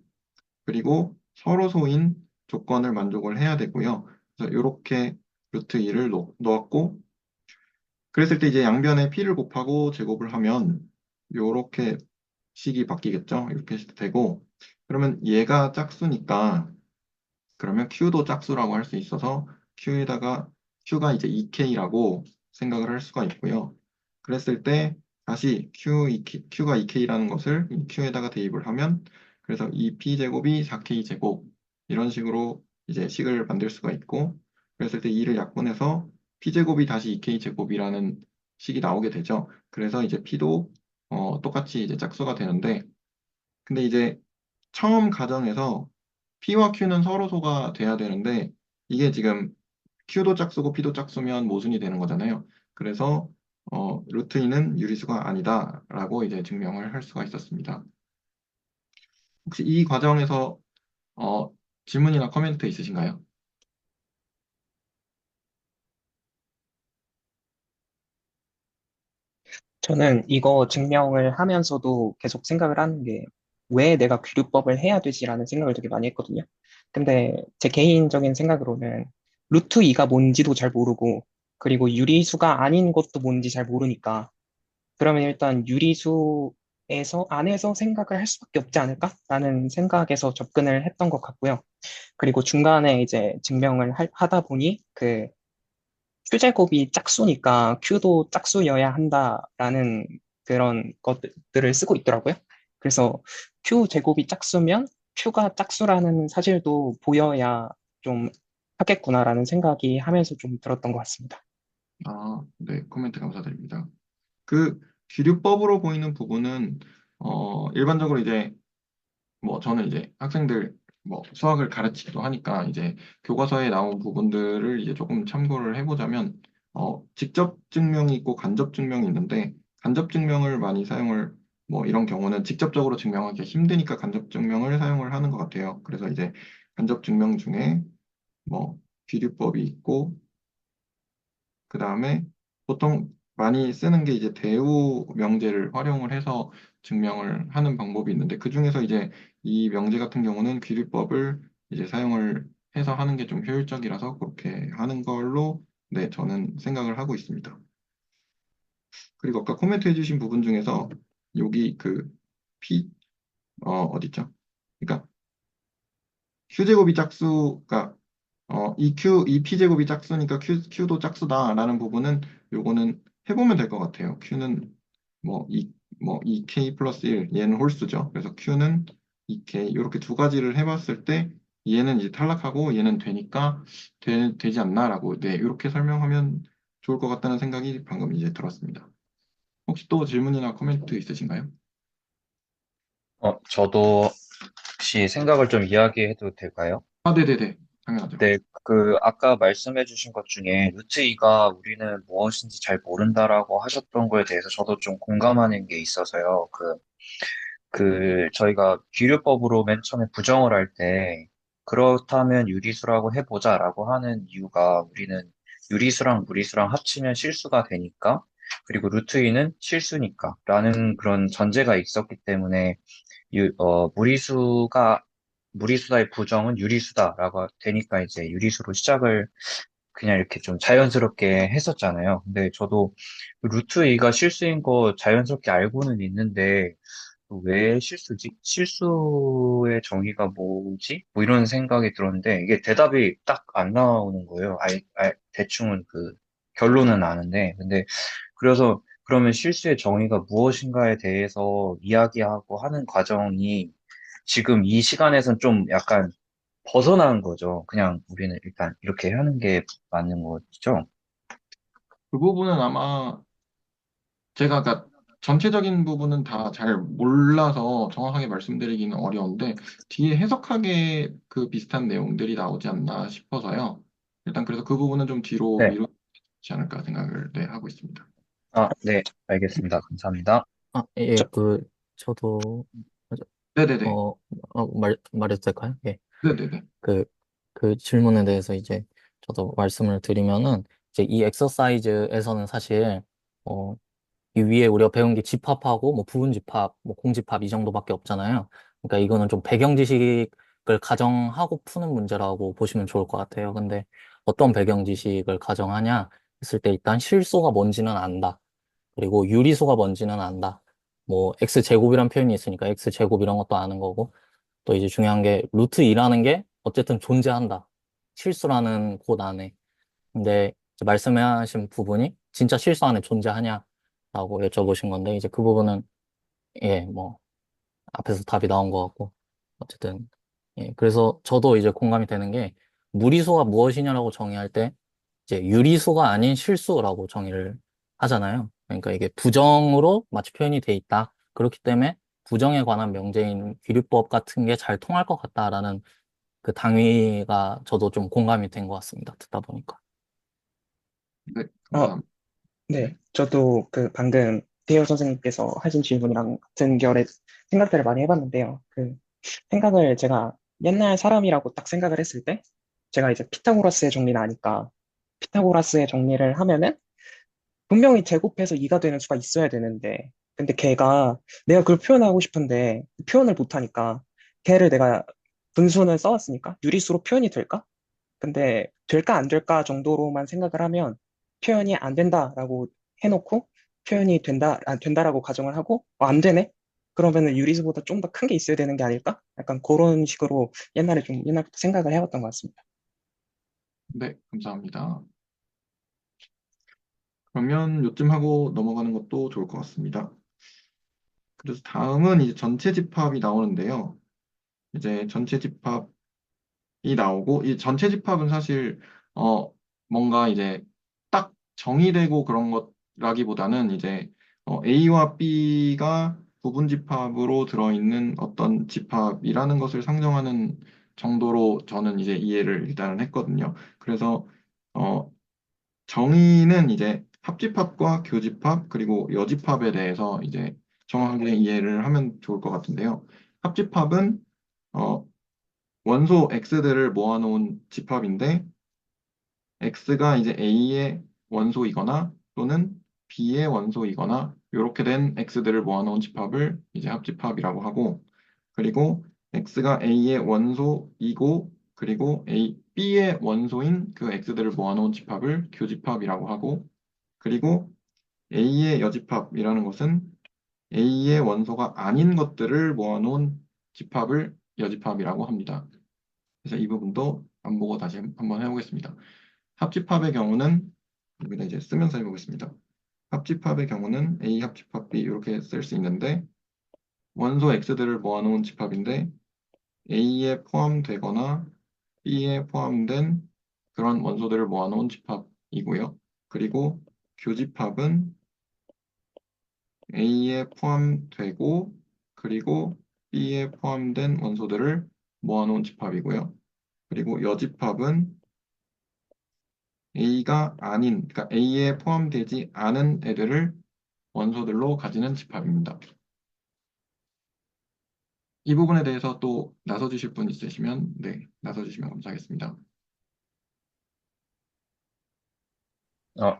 그리고 서로소인 조건을 만족을 해야 되고요. 그래서 이렇게 루트 2를 놓았고 그랬을 때 이제 양변에 P를 곱하고 제곱을 하면 이렇게 식이 바뀌겠죠. 이렇게 되고 그러면 얘가 짝수니까 그러면 Q도 짝수라고 할 수 있어서 Q가 이제 2K라고 생각을 할 수가 있고요. 그랬을 때 다시 Q가 2K라는 것을 이 Q에다가 대입을 하면 그래서 이 P제곱이 4K제곱 이런 식으로 이제 식을 만들 수가 있고 그랬을 때 2를 약분해서 P제곱이 다시 2K제곱이라는 식이 나오게 되죠. 그래서 이제 P도 똑같이 이제 짝수가 되는데 근데 이제 처음 가정에서 P와 Q는 서로소가 돼야 되는데 이게 지금 Q도 짝수고 P도 짝수면 모순이 되는 거잖아요. 그래서 루트 2는 유리수가 아니다라고 이제 증명을 할 수가 있었습니다. 혹시 이 과정에서 어, 질문이나 코멘트 있으신가요? 저는 이거 증명을 하면서도 계속 생각을 하는 게 왜 내가 귀류법을 해야 되지라는 생각을 되게 많이 했거든요. 근데 제 개인적인 생각으로는 루트 2가 뭔지도 잘 모르고 그리고 유리수가 아닌 것도 뭔지 잘 모르니까 그러면 일단 유리수에서 안에서 생각을 할 수밖에 없지 않을까라는 생각에서 접근을 했던 것 같고요. 그리고 중간에 이제 증명을 하다 보니 그 Q제곱이 짝수니까 Q도 짝수여야 한다라는 그런 것들을 쓰고 있더라고요. 그래서 Q제곱이 짝수면 Q가 짝수라는 사실도 보여야 좀 하겠구나라는 생각이 하면서 좀 들었던 것 같습니다. 네, 코멘트 감사드립니다. 그 귀류법으로 보이는 부분은 일반적으로 이제 뭐 저는 이제 학생들 뭐 수학을 가르치기도 하니까 이제 교과서에 나온 부분들을 이제 조금 참고를 해보자면 직접 증명이 있고 간접 증명이 있는데 간접 증명을 많이 사용을 뭐 이런 경우는 직접적으로 증명하기 힘드니까 간접 증명을 사용을 하는 것 같아요. 그래서 이제 간접 증명 중에 뭐 귀류법이 있고 그 다음에 보통 많이 쓰는 게 이제 대우 명제를 활용을 해서 증명을 하는 방법이 있는데 그 중에서 이제 이 명제 같은 경우는 귀류법을 이제 사용을 해서 하는 게 좀 효율적이라서 그렇게 하는 걸로 네, 저는 생각을 하고 있습니다. 그리고 아까 코멘트 해주신 부분 중에서 여기 그 P, 어디 있죠? 그러니까 Q제곱이 짝수가 이 P제곱이 짝수니까 Q도 짝수다라는 부분은 요거는 해보면 될 것 같아요. Q는 뭐 2K 플러스 1, 얘는 홀수죠. 그래서 Q는 2K 이렇게 두 가지를 해봤을 때 얘는 이제 탈락하고 얘는 되니까 되지 않나라고 네, 이렇게 설명하면 좋을 것 같다는 생각이 방금 이제 들었습니다. 혹시 또 질문이나 코멘트 있으신가요? 저도 혹시 생각을 좀 이야기해도 될까요? 네네네. 당연하죠. 네, 아까 말씀해주신 것 중에 루트 2가 우리는 무엇인지 잘 모른다라고 하셨던 거에 대해서 저도 좀 공감하는 게 있어서요. 저희가 기류법으로 맨 처음에 부정을 할 때, 그렇다면 유리수라고 해보자라고 하는 이유가 우리는 유리수랑 무리수랑 합치면 실수가 되니까, 그리고 루트 2는 실수니까, 라는 그런 전제가 있었기 때문에, 무리수다의 부정은 유리수다라고 되니까 이제 유리수로 시작을 그냥 이렇게 좀 자연스럽게 했었잖아요. 근데 저도 루트 2가 실수인 거 자연스럽게 알고는 있는데, 왜 실수지? 실수의 정의가 뭐지? 뭐 이런 생각이 들었는데, 이게 대답이 딱 안 나오는 거예요. 대충은 결론은 아는데. 근데, 그래서, 그러면 실수의 정의가 무엇인가에 대해서 이야기하고 하는 과정이 지금 이 시간에선 좀 약간 벗어난 거죠. 그냥 우리는 일단 이렇게 하는 게 맞는 거죠. 그 부분은 아마 제가 아까 전체적인 부분은 다 잘 몰라서 정확하게 말씀드리기는 어려운데 뒤에 해석하게 그 비슷한 내용들이 나오지 않나 싶어서요. 일단 그래서 그 부분은 좀 뒤로 네. 미루지 않을까 생각을 네, 하고 있습니다. 네. 알겠습니다. 감사합니다. 예, 저, 저도, 네네네. 말해도 될까요? 예. 네네네. 그, 그 질문에 대해서 이제 저도 말씀을 드리면은, 이제 이 엑서사이즈에서는 사실, 어, 이 위에 우리가 배운 게 집합하고, 뭐 부분 집합, 뭐 공집합 이 정도밖에 없잖아요. 그러니까 이거는 좀 배경 지식을 가정하고 푸는 문제라고 보시면 좋을 것 같아요. 근데 어떤 배경 지식을 가정하냐 했을 때 일단 실수가 뭔지는 안다. 그리고 유리수가 뭔지는 안다. 뭐 x제곱이란 표현이 있으니까 x제곱 이런 것도 아는 거고 또 이제 중요한 게 루트 2라는 게 어쨌든 존재한다. 실수라는 곳 안에. 근데 이제 말씀하신 부분이 진짜 실수 안에 존재하냐라고 여쭤보신 건데 이제 그 부분은 예, 뭐 앞에서 답이 나온 것 같고 어쨌든 예, 그래서 저도 이제 공감이 되는 게 무리수가 무엇이냐라고 정의할 때 이제 유리수가 아닌 실수라고 정의를 하잖아요. 그러니까 이게 부정으로 마치 표현이 돼 있다. 그렇기 때문에 부정에 관한 명제인 귀류법 같은 게 잘 통할 것 같다라는 그 당위가 저도 좀 공감이 된 것 같습니다. 듣다 보니까. 네, 어, 감사합니다. 네. 저도 그 방금 대호 선생님께서 하신 질문이랑 같은 결의 생각들을 많이 해봤는데요. 그 생각을 제가 옛날 사람이라고 딱 생각을 했을 때 제가 이제 피타고라스의 정리는 아니까 피타고라스의 정리를 하면은 분명히 제곱해서 2가 되는 수가 있어야 되는데 근데 걔가 내가 그걸 표현하고 싶은데 표현을 못하니까 걔를 내가 분수는 써왔으니까 유리수로 표현이 될까? 근데 될까 안 될까 정도로만 생각을 하면 표현이 안 된다라고 해놓고 표현이 된다라고 가정을 하고 안 되네? 그러면은 유리수보다 좀 더 큰 게 있어야 되는 게 아닐까? 약간 그런 식으로 옛날부터 생각을 해왔던 것 같습니다. 네, 감사합니다. 그러면 요쯤 하고 넘어가는 것도 좋을 것 같습니다. 그래서 다음은 이제 전체 집합이 나오는데요. 이제 전체 집합이 나오고 이 전체 집합은 사실 어 뭔가 이제 딱 정의되고 그런 것라기보다는 이제 A와 B가 부분 집합으로 들어있는 어떤 집합이라는 것을 상정하는 정도로 저는 이제 이해를 일단은 했거든요. 그래서 어 정의는 이제 합집합과 교집합 그리고 여집합에 대해서 이제 정확하게 이해를 하면 좋을 것 같은데요. 합집합은 어, 원소 X들을 모아놓은 집합인데 X가 이제 A의 원소이거나 또는 B의 원소이거나 이렇게 된 X들을 모아놓은 집합을 이제 합집합이라고 하고 그리고 X가 A의 원소이고 그리고 B의 원소인 그 X들을 모아놓은 집합을 교집합이라고 하고 그리고 A의 여집합이라는 것은 A의 원소가 아닌 것들을 모아놓은 집합을 여집합이라고 합니다. 그래서 이 부분도 안 보고 다시 한번 해보겠습니다. 합집합의 경우는 여기다 이제 쓰면서 해보겠습니다. 합집합의 경우는 A 합집합 B 이렇게 쓸 수 있는데 원소 X들을 모아놓은 집합인데 A에 포함되거나 B에 포함된 그런 원소들을 모아놓은 집합이고요. 그리고 교집합은 A에 포함되고 그리고 B에 포함된 원소들을 모아놓은 집합이고요. 그리고 여집합은 A가 아닌, 그러니까 A에 포함되지 않은 애들을 원소들로 가지는 집합입니다. 이 부분에 대해서 또 나서 주실 분 있으시면, 네, 나서 주시면 감사하겠습니다.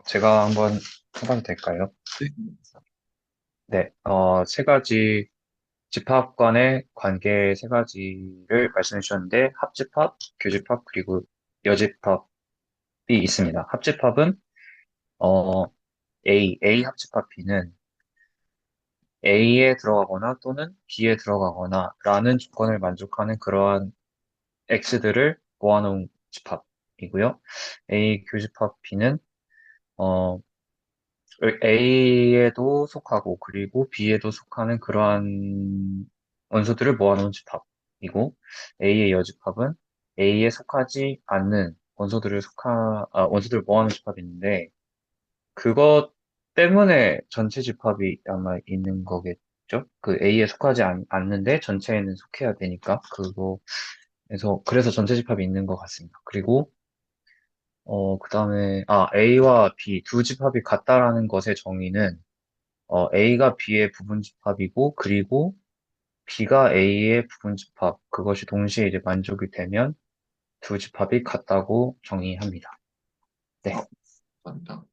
제가 한번 해봐도 될까요? 네, 네, 집합 간의 관계 세 가지를 말씀해 주셨는데, 합집합, 교집합, 그리고 여집합이 있습니다. 합집합은, 어, A 합집합 B는 A에 들어가거나 또는 B에 들어가거나 라는 조건을 만족하는 그러한 X들을 모아놓은 집합이고요. A 교집합 B는, 어, A에도 속하고 그리고 B에도 속하는 그러한 원소들을 모아놓은 집합이고 A의 여집합은 A에 속하지 않는 원소들을 모아놓은 집합인데 그것 때문에 전체 집합이 아마 있는 거겠죠? 그 A에 속하지 않는데 전체에는 속해야 되니까 그래서 전체 집합이 있는 것 같습니다. 그리고 그 다음에 A와 B 두 집합이 같다라는 것의 정의는 A가 B의 부분집합이고, 그리고 B가 A의 부분집합, 그것이 동시에 이제 만족이 되면 두 집합이 같다고 정의합니다. 네. 감사합니다.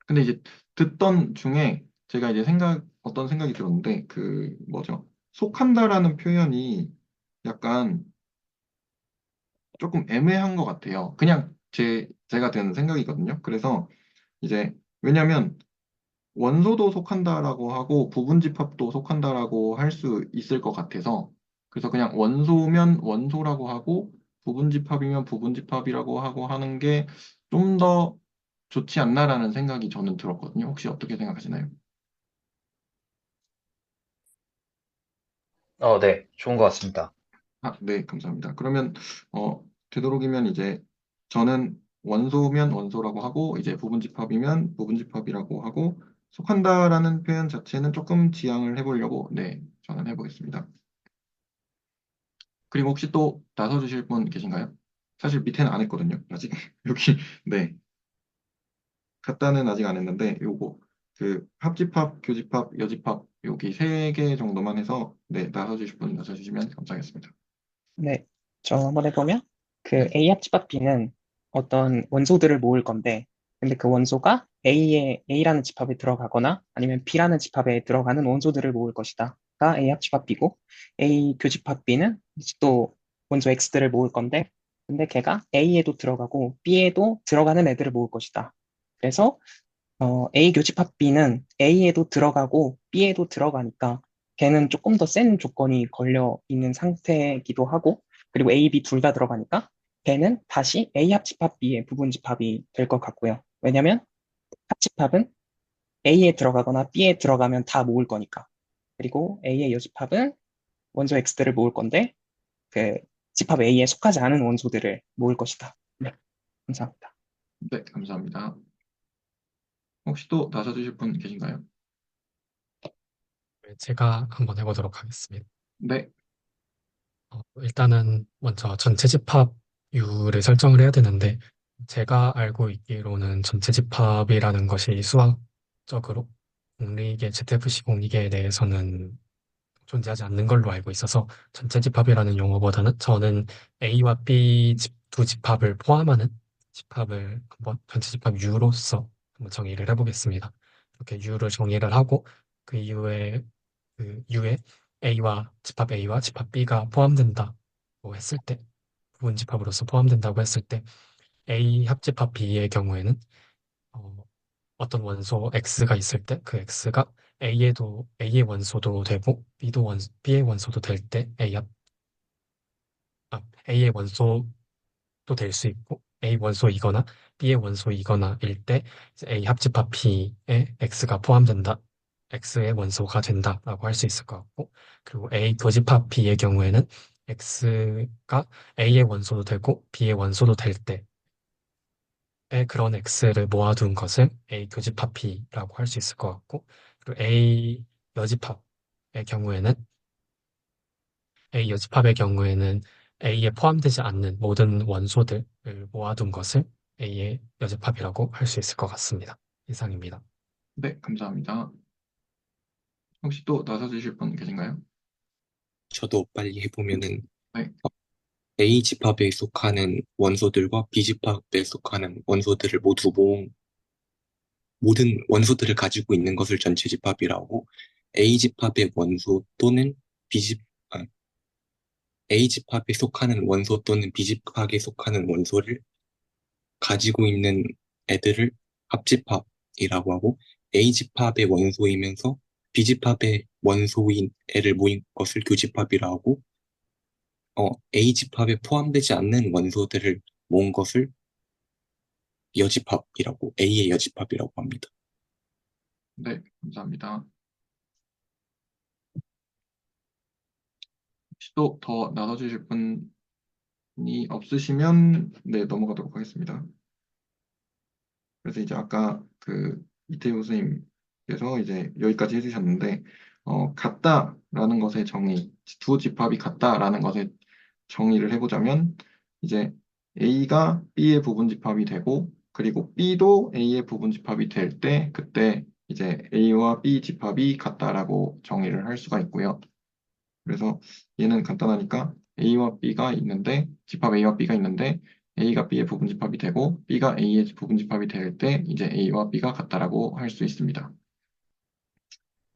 근데 이제 듣던 중에 제가 이제 어떤 생각이 들었는데, 뭐죠? 속한다라는 표현이 약간 조금 애매한 것 같아요. 그냥 제가 드는 생각이거든요. 그래서 이제, 왜냐면 원소도 속한다라고 하고 부분집합도 속한다라고 할 수 있을 것 같아서 그래서 그냥 원소면 원소라고 하고 부분집합이면 부분집합이라고 하고 하는 게 좀 더 좋지 않나라는 생각이 저는 들었거든요. 혹시 어떻게 생각하시나요? 네. 좋은 것 같습니다. 네, 감사합니다. 그러면 되도록이면 이제 저는 원소면 원소라고 하고 이제 부분집합이면 부분집합이라고 하고 속한다라는 표현 자체는 조금 지양을 해보려고 네, 저는 해보겠습니다. 그리고 혹시 또 나서 주실 분 계신가요? 사실 밑에는 안 했거든요. 아직 여기 네, 갖다는 아직 안 했는데 요거 합집합, 교집합, 여집합 여기 세 개 정도만 해서 네, 나서 주실 분 나서 주시면 감사하겠습니다. 네, 저 한번 해보면 그 네, A 합집합 B는 어떤 원소들을 모을 건데, 근데 그 원소가 A라는 집합에 들어가거나 아니면 B라는 집합에 들어가는 원소들을 모을 것이다. 가 A 합집합 B고, A 교집합 B는 이제 또 원소 X들을 모을 건데, 근데 걔가 A에도 들어가고 B에도 들어가는 애들을 모을 것이다. 그래서 A 교집합 B는 A에도 들어가고 B에도 들어가니까 걔는 조금 더 센 조건이 걸려 있는 상태이기도 하고, 그리고 A, B 둘 다 들어가니까 걔는 다시 A 합집합 B의 부분집합이 될 것 같고요. 왜냐면 합집합은 A에 들어가거나 B에 들어가면 다 모을 거니까. 그리고 A의 여집합은 원소 X들을 모을 건데 그 집합 A에 속하지 않은 원소들을 모을 것이다. 네, 감사합니다. 네, 감사합니다. 혹시 또 나서 주실 분 계신가요? 네, 제가 한번 해보도록 하겠습니다. 네, 일단은 먼저 전체 집합율을 설정을 해야 되는데, 제가 알고 있기로는 전체 집합이라는 것이 수학적으로 공리계, ZFC 공리계에 대해서는 존재하지 않는 걸로 알고 있어서 전체 집합이라는 용어보다는 저는 A와 B 두 집합을 포함하는 집합을 한번 전체 집합 U로서 한번 정의를 해보겠습니다. 이렇게 U를 정의를 하고 그 이후에 그 U에 집합 A와 집합 B가 포함된다고 했을 때 부분 집합으로서 포함된다고 했을 때 A 합집합 B의 경우에는 어, 어떤 원소 X가 있을 때 그 X가 A의 원소도 되고 B의 원소도 될 때 A의 원소도 될 수 있고 A 원소이거나 B의 원소이거나 일 때 A 합집합 B에 X가 포함된다. X의 원소가 된다라고 할 수 있을 것 같고, 그리고 A 교집합 B의 경우에는 X가 A의 원소도 되고 B의 원소도 될 때 그런 X를 모아둔 것을 A 교집합 B라고 할 수 있을 것 같고, 그리고 A 여집합의 경우에는 A에 포함되지 않는 모든 원소들을 모아둔 것을 A의 여집합이라고 할 수 있을 것 같습니다. 이상입니다. 네, 감사합니다. 혹시 또 나서 주실 분 계신가요? 저도 빨리 해보면은 네. A 집합에 속하는 원소들과 B 집합에 속하는 원소들을 모든 원소들을 가지고 있는 것을 전체 집합이라고 A 집합의 원소 또는 B 집, 아, A 집합에 속하는 원소 또는 B 집합에 속하는 원소를 가지고 있는 애들을 합집합이라고 하고 A 집합의 원소이면서 B 집합의 원소인 애를 모인 것을 교집합이라고 하고 A 집합에 포함되지 않는 원소들을 모은 것을 여집합이라고 A의 여집합이라고 합니다. 네, 감사합니다. 혹시 또 더 나눠주실 분이 없으시면 네, 넘어가도록 하겠습니다. 그래서 이제 아까 그 이태우 선생님께서 이제 여기까지 해주셨는데, 같다라는 것의 정의, 두 집합이 같다라는 것의 정의를 해보자면, 이제 A가 B의 부분 집합이 되고, 그리고 B도 A의 부분 집합이 될 때, 그때 이제 A와 B 집합이 같다라고 정의를 할 수가 있고요. 그래서 얘는 간단하니까 A와 B가 있는데, 집합 A와 B가 있는데, A가 B의 부분집합이 되고, B가 A의 부분집합이 될 때, 이제 A와 B가 같다라고 할 수 있습니다.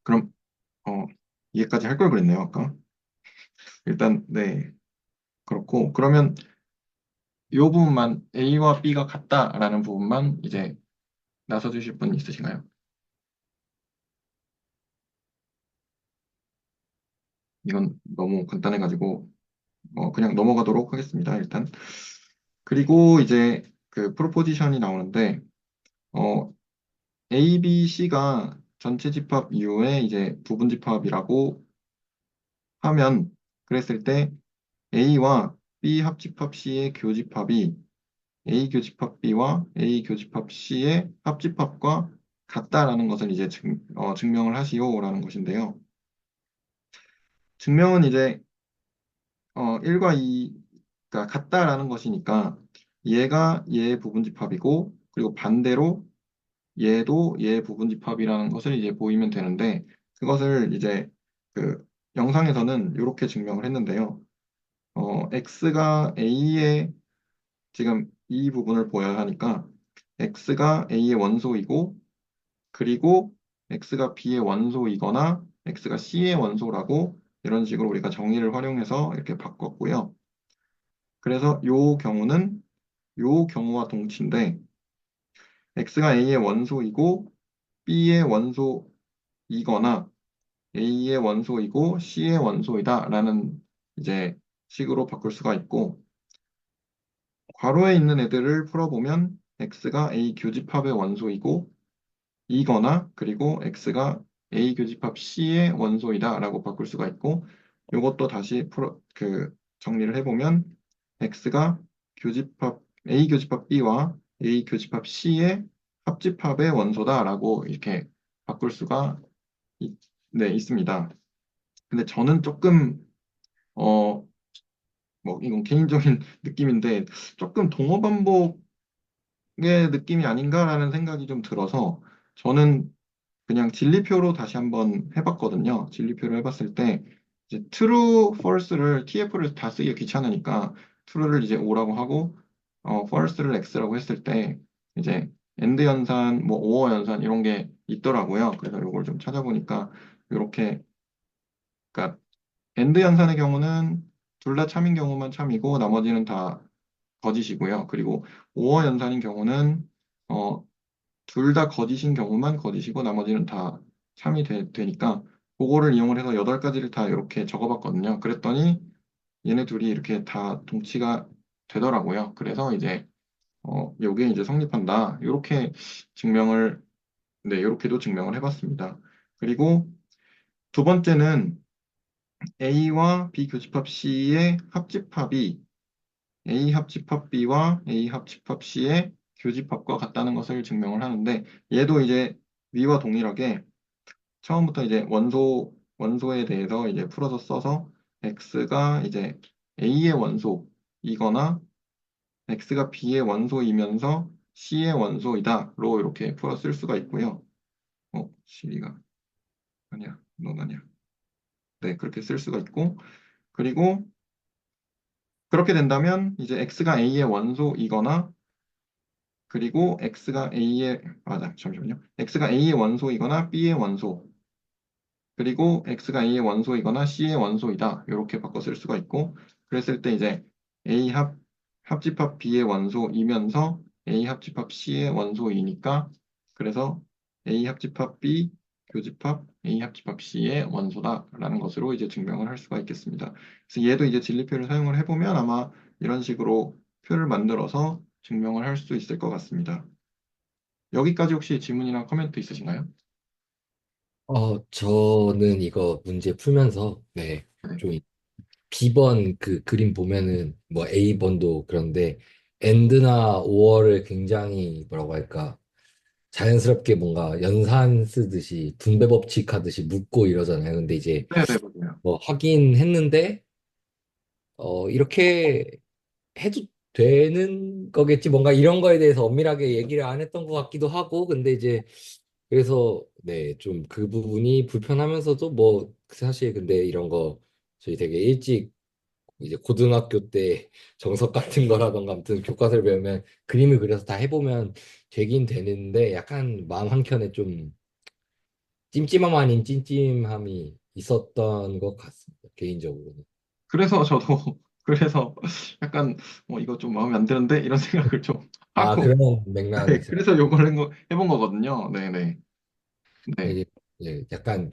그럼, 이해까지 할 걸 그랬네요, 아까. 일단, 네. 그렇고, 그러면 이 부분만, A와 B가 같다라는 부분만 이제 나서 주실 분 있으신가요? 이건 너무 간단해가지고, 그냥 넘어가도록 하겠습니다, 일단. 그리고 이제 그 프로포지션이 나오는데, 어, A, B, C가 전체 집합 이후에 이제 부분 집합이라고 하면 그랬을 때 A와 B 합집합 C의 교집합이 A 교집합 B와 A 교집합 C의 합집합과 같다라는 것을 이제 증명을 하시오라는 것인데요. 증명은 이제 1과 2가 같다라는 것이니까 얘가 얘의 부분 집합이고 그리고 반대로 얘도 얘의 부분 집합이라는 것을 이제 보이면 되는데 그것을 이제 그 영상에서는 이렇게 증명을 했는데요. x가 a의 지금 이 부분을 보여야 하니까 x가 a의 원소이고 그리고 x가 b의 원소이거나 x가 c의 원소라고 이런 식으로 우리가 정의를 활용해서 이렇게 바꿨고요. 그래서 요 경우와 동치인데 x가 a의 원소이고 b의 원소이거나 A의 원소이고 C의 원소이다라는 이제 식으로 바꿀 수가 있고 괄호에 있는 애들을 풀어보면 X가 A 교집합의 원소이고 이거나 그리고 X가 A 교집합 C의 원소이다라고 바꿀 수가 있고 이것도 다시 정리를 해보면 X가 교집합 A 교집합 B와 A 교집합 C의 합집합의 원소다라고 이렇게 바꿀 수가 네, 있습니다. 근데 저는 조금 어 이건 개인적인 느낌인데 조금 동어 반복의 느낌이 아닌가라는 생각이 좀 들어서 저는 그냥 진리표로 다시 한번 해봤거든요. 진리표로 해봤을 때 이제 true, false를 tf를 다 쓰기가 귀찮으니까 true를 이제 O라고 하고 false를 X라고 했을 때 이제 and 연산, 뭐 or 연산 이런 게 있더라고요. 그래서 이걸 좀 찾아보니까 이렇게 그러니까 엔드 연산의 경우는 둘 다 참인 경우만 참이고 나머지는 다 거짓이고요. 그리고 오어 연산인 경우는 둘 다 거짓인 경우만 거짓이고 나머지는 다 참이 되니까 그거를 이용을 해서 8가지를 다 이렇게 적어봤거든요. 그랬더니 얘네 둘이 이렇게 다 동치가 되더라고요. 그래서 이제 요게 이제 성립한다. 이렇게 증명을 네, 이렇게도 증명을 해봤습니다. 그리고 두 번째는 A와 B 교집합 C의 합집합이 A 합집합 B와 A 합집합 C의 교집합과 같다는 것을 증명을 하는데 얘도 이제 위와 동일하게 처음부터 이제 원소에 대해서 이제 풀어서 써서 X가 이제 A의 원소이거나 X가 B의 원소이면서 C의 원소이다로 이렇게 풀어 쓸 수가 있고요. 시리가 아니야, 넌 아니야. 네, 그렇게 쓸 수가 있고 그리고 그렇게 된다면 이제 x가 a의 원소이거나 그리고 x가 a의 맞아 잠시만요. x가 a의 원소이거나 b의 원소 그리고 x가 a의 원소이거나 c의 원소이다. 이렇게 바꿔 쓸 수가 있고 그랬을 때 이제 a 합집합 b의 원소이면서 a 합집합 c의 원소이니까 그래서 a 합집합 b 교집합 a 합집합 c의 원소다라는 것으로 이제 증명을 할 수가 있겠습니다. 그래서 얘도 이제 진리표를 사용을 해보면 아마 이런 식으로 표를 만들어서 증명을 할 수 있을 것 같습니다. 여기까지 혹시 질문이나 코멘트 있으신가요? 저는 이거 문제 풀면서, 네, 네. 좀 B번 그 그림 보면은 뭐 A번도 그런데 엔드나 오어를 굉장히 뭐라고 할까 자연스럽게 뭔가 연산 쓰듯이 분배 법칙 하듯이 묶고 이러잖아요. 근데 이제 네네, 맞아요. 뭐 하긴 했는데 이렇게 해도 되는 거겠지. 뭔가 이런 거에 대해서 엄밀하게 얘기를 안 했던 것 같기도 하고. 근데 이제 그래서 네, 좀 그 부분이 불편하면서도 뭐 사실 근데 이런 거 저희 되게 일찍 이제 고등학교 때 정석 같은 거라던가 아무튼 교과서를 배우면 그림을 그려서 다 해보면 되긴 되는데 약간 마음 한켠에 좀 찜찜함 아닌 찜찜함이 있었던 것 같습니다. 개인적으로는. 그래서 저도 그래서 약간 이거 좀 마음에 안 드는데 이런 생각을 좀 아, 하고 그런 맥락이 네, 있어요. 그래서 요걸 해본 거거든요. 네네. 네. 이게 약간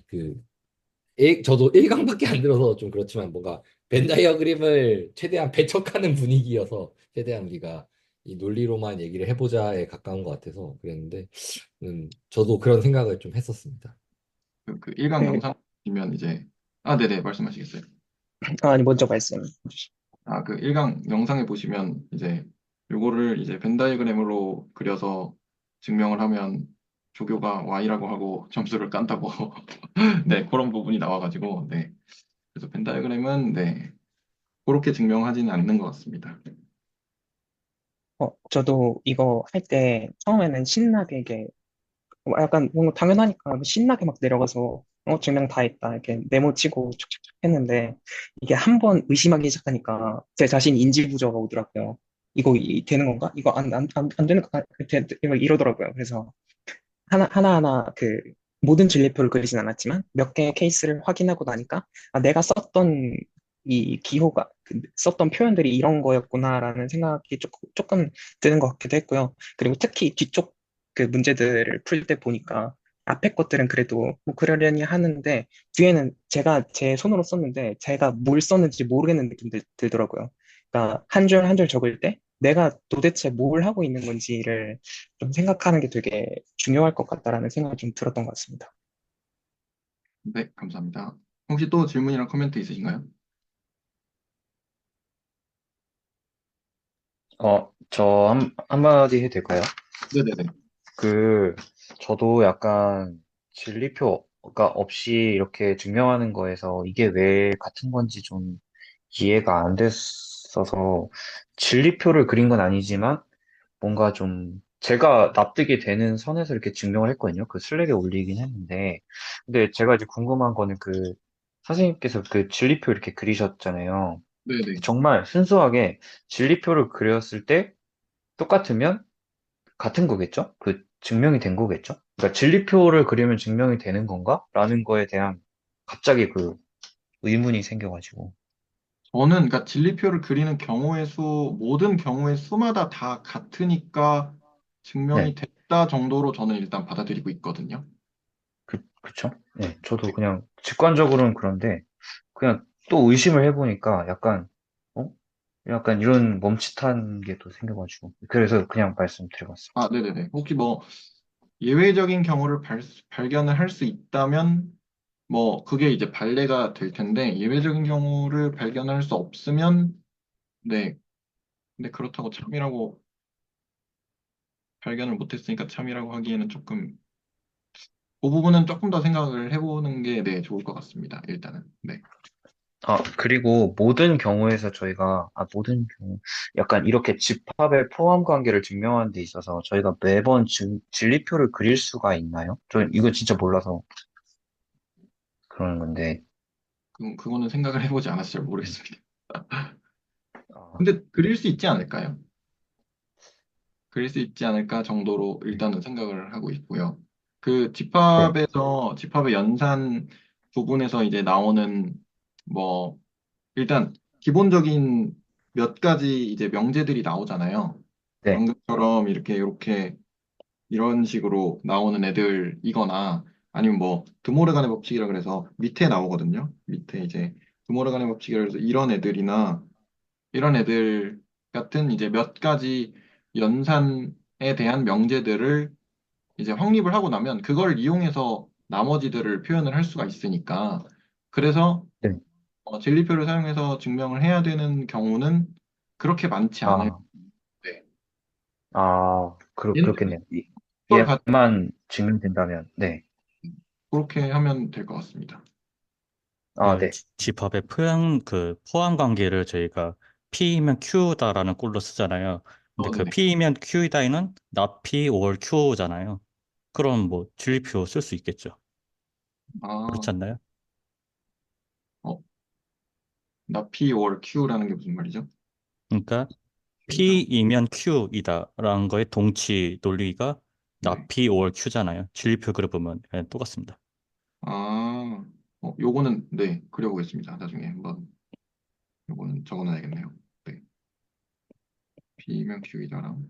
저도 1강밖에 안 들어서 좀 그렇지만 뭔가 벤 다이어그램을 최대한 배척하는 분위기여서 최대한 우리가 이 논리로만 얘기를 해보자에 가까운 것 같아서 그랬는데 저도 그런 생각을 좀 했었습니다. 그 1강 네. 영상 보시면 이제 아 네네 말씀하시겠어요. 아니, 먼저 말씀 주시죠. 아 그 1강 영상에 보시면 이제 요거를 이제 벤 다이어그램으로 그려서 증명을 하면 조교가 Y라고 하고 점수를 깐다고 네 그런 부분이 나와가지고 네 그래서 벤 다이어그램은 네 그렇게 증명하지는 않는 것 같습니다. 저도 이거 할 때 처음에는 신나게 이게 약간 뭔가 당연하니까 신나게 막 내려가서 증명 다 했다 이렇게 메모치고 촉촉촉 했는데 이게 한 번 의심하기 시작하니까 제 자신 인지 부조가 오더라고요. 이거 되는 건가? 이거 안 되는 거 이러더라고요. 그래서 하나하나 모든 진리표를 그리진 않았지만 몇 개의 케이스를 확인하고 나니까 내가 썼던 이 기호가 썼던 표현들이 이런 거였구나라는 생각이 조금 드는 것 같기도 했고요. 그리고 특히 뒤쪽 그 문제들을 풀 때 보니까 앞에 것들은 그래도 뭐 그러려니 하는데 뒤에는 제가 제 손으로 썼는데 제가 뭘 썼는지 모르겠는 느낌 들더라고요. 그러니까 한 줄 한 줄 적을 때 내가 도대체 뭘 하고 있는 건지를 좀 생각하는 게 되게 중요할 것 같다라는 생각이 좀 들었던 것 같습니다. 네 감사합니다. 혹시 또 질문이나 코멘트 있으신가요? 저 한마디 해도 될까요? 네네네. 그, 저도 약간 진리표가 없이 이렇게 증명하는 거에서 이게 왜 같은 건지 좀 이해가 안 됐어서 진리표를 그린 건 아니지만 뭔가 좀 제가 납득이 되는 선에서 이렇게 증명을 했거든요. 그 슬랙에 올리긴 했는데. 근데 제가 이제 궁금한 거는 그 선생님께서 그 진리표 이렇게 그리셨잖아요. 네네. 정말 순수하게 진리표를 그렸을 때 똑같으면 같은 거겠죠? 그 증명이 된 거겠죠? 그러니까 진리표를 그리면 증명이 되는 건가? 라는 거에 대한 갑자기 그 의문이 생겨가지고. 저는 그러니까 진리표를 그리는 경우의 수, 모든 경우의 수마다 다 같으니까 네, 증명이 됐다 정도로 저는 일단 받아들이고 있거든요. 그쵸? 네, 저도 네. 그냥 직관적으로는 그런데 그냥 또 의심을 해보니까 어? 약간 이런 멈칫한 게 또 생겨가지고. 그래서 그냥 말씀드려봤습니다. 아, 네네네. 혹시 뭐 예외적인 경우를 발견을 할 수 있다면 뭐 그게 이제 반례가 될 텐데 예외적인 경우를 발견할 수 없으면 네. 근데 그렇다고 참이라고 발견을 못했으니까 참이라고 하기에는 조금 그 부분은 조금 더 생각을 해보는 게 네, 좋을 것 같습니다. 일단은. 네. 그리고 모든 경우에서 모든 경우, 약간 이렇게 집합의 포함 관계를 증명하는 데 있어서 저희가 매번 진리표를 그릴 수가 있나요? 저 이거 진짜 몰라서 그러는 건데. 그거는 생각을 해보지 않아서 잘 모르겠습니다. 아, 근데 그릴 수 있지 않을까요? 그릴 수 있지 않을까 정도로 일단은 생각을 하고 있고요. 그 네, 집합의 연산 부분에서 이제 나오는 뭐 일단 기본적인 몇 가지 이제 명제들이 나오잖아요. 네, 방금처럼 이렇게 이런 식으로 나오는 애들이거나 아니면 뭐 드모르간의 법칙이라 그래서 밑에 나오거든요. 밑에 이제 드모르간의 법칙이라 해서 이런 애들 같은 이제 몇 가지 연산에 대한 명제들을 이제 확립을 하고 나면 그걸 이용해서 나머지들을 표현을 할 수가 있으니까 그래서 네. 진리표를 사용해서 증명을 해야 되는 경우는 그렇게 많지 않을 아, 때 그렇겠네요. 걸 가, 얘만 증명된다면, 네. 그렇게 하면 될 것 같습니다. 네. 집합의 포함 관계를 저희가 P이면 Q다라는 꼴로 쓰잖아요. 근데 그 네네. P이면 Q이다에는 not P or Q잖아요. 그럼 뭐 진리표 쓸 수 있겠죠. 아, 그렇지 않나요? 어, 나 P or Q라는 게 무슨 말이죠? 그러니까 Q이다. P이면 Q이다라는 거의 동치 논리가 not 네. P or Q잖아요. 진리표 그려보면 그냥 똑같습니다. 아, 요거는 네, 그려보겠습니다. 나중에 한번 요거는 적어놔야겠네요. 네. P면 Q이다랑.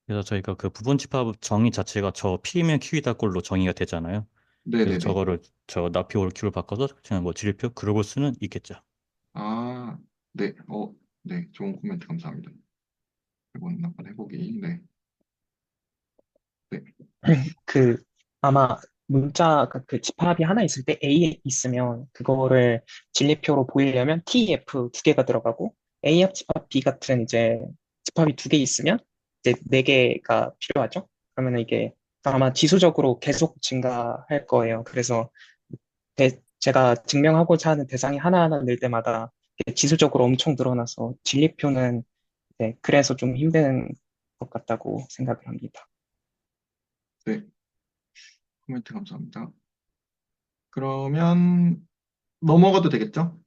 그래서 저희가 그 부분 집합 정의 자체가 저 P면 Q이다 꼴로 정의가 되잖아요. 그래서 네네네. 저거를 저 not P or Q를 바꿔서 그냥 뭐 진리표 그려볼 수는 있겠죠. 아, 네. 네. 좋은 코멘트 감사합니다. 이거는 한번 해보기. 네. 네. 그 아마 문자가 그 집합이 하나 있을 때 A 있으면 그거를 진리표로 보이려면 TF 두 개가 들어가고 A합 집합 B 같은 이제 집합이 두 개 있으면 이제 네 개가 필요하죠. 그러면 이게 아마 지수적으로 계속 증가할 거예요. 그래서 제가 증명하고자 하는 대상이 하나하나 늘 때마다 이게 지수적으로 엄청 늘어나서 진리표는 그래서 좀 힘든 것 같다고 생각을 합니다. 네. 코멘트 감사합니다. 그러면 넘어가도 되겠죠?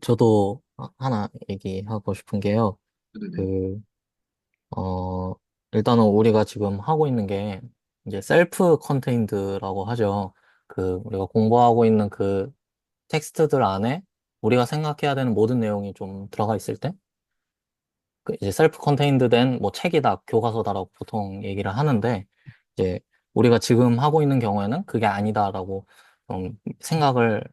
저도 하나 얘기하고 싶은 게요. 네네. 그, 어, 일단은 우리가 지금 하고 있는 게 이제 셀프 컨테인드라고 하죠. 우리가 공부하고 있는 그 텍스트들 안에 우리가 생각해야 되는 모든 내용이 좀 들어가 있을 때, 이제 셀프 컨테인드 된 뭐 책이다, 교과서다라고 보통 얘기를 하는데, 이제 우리가 지금 하고 있는 경우에는 그게 아니다라고 좀 생각을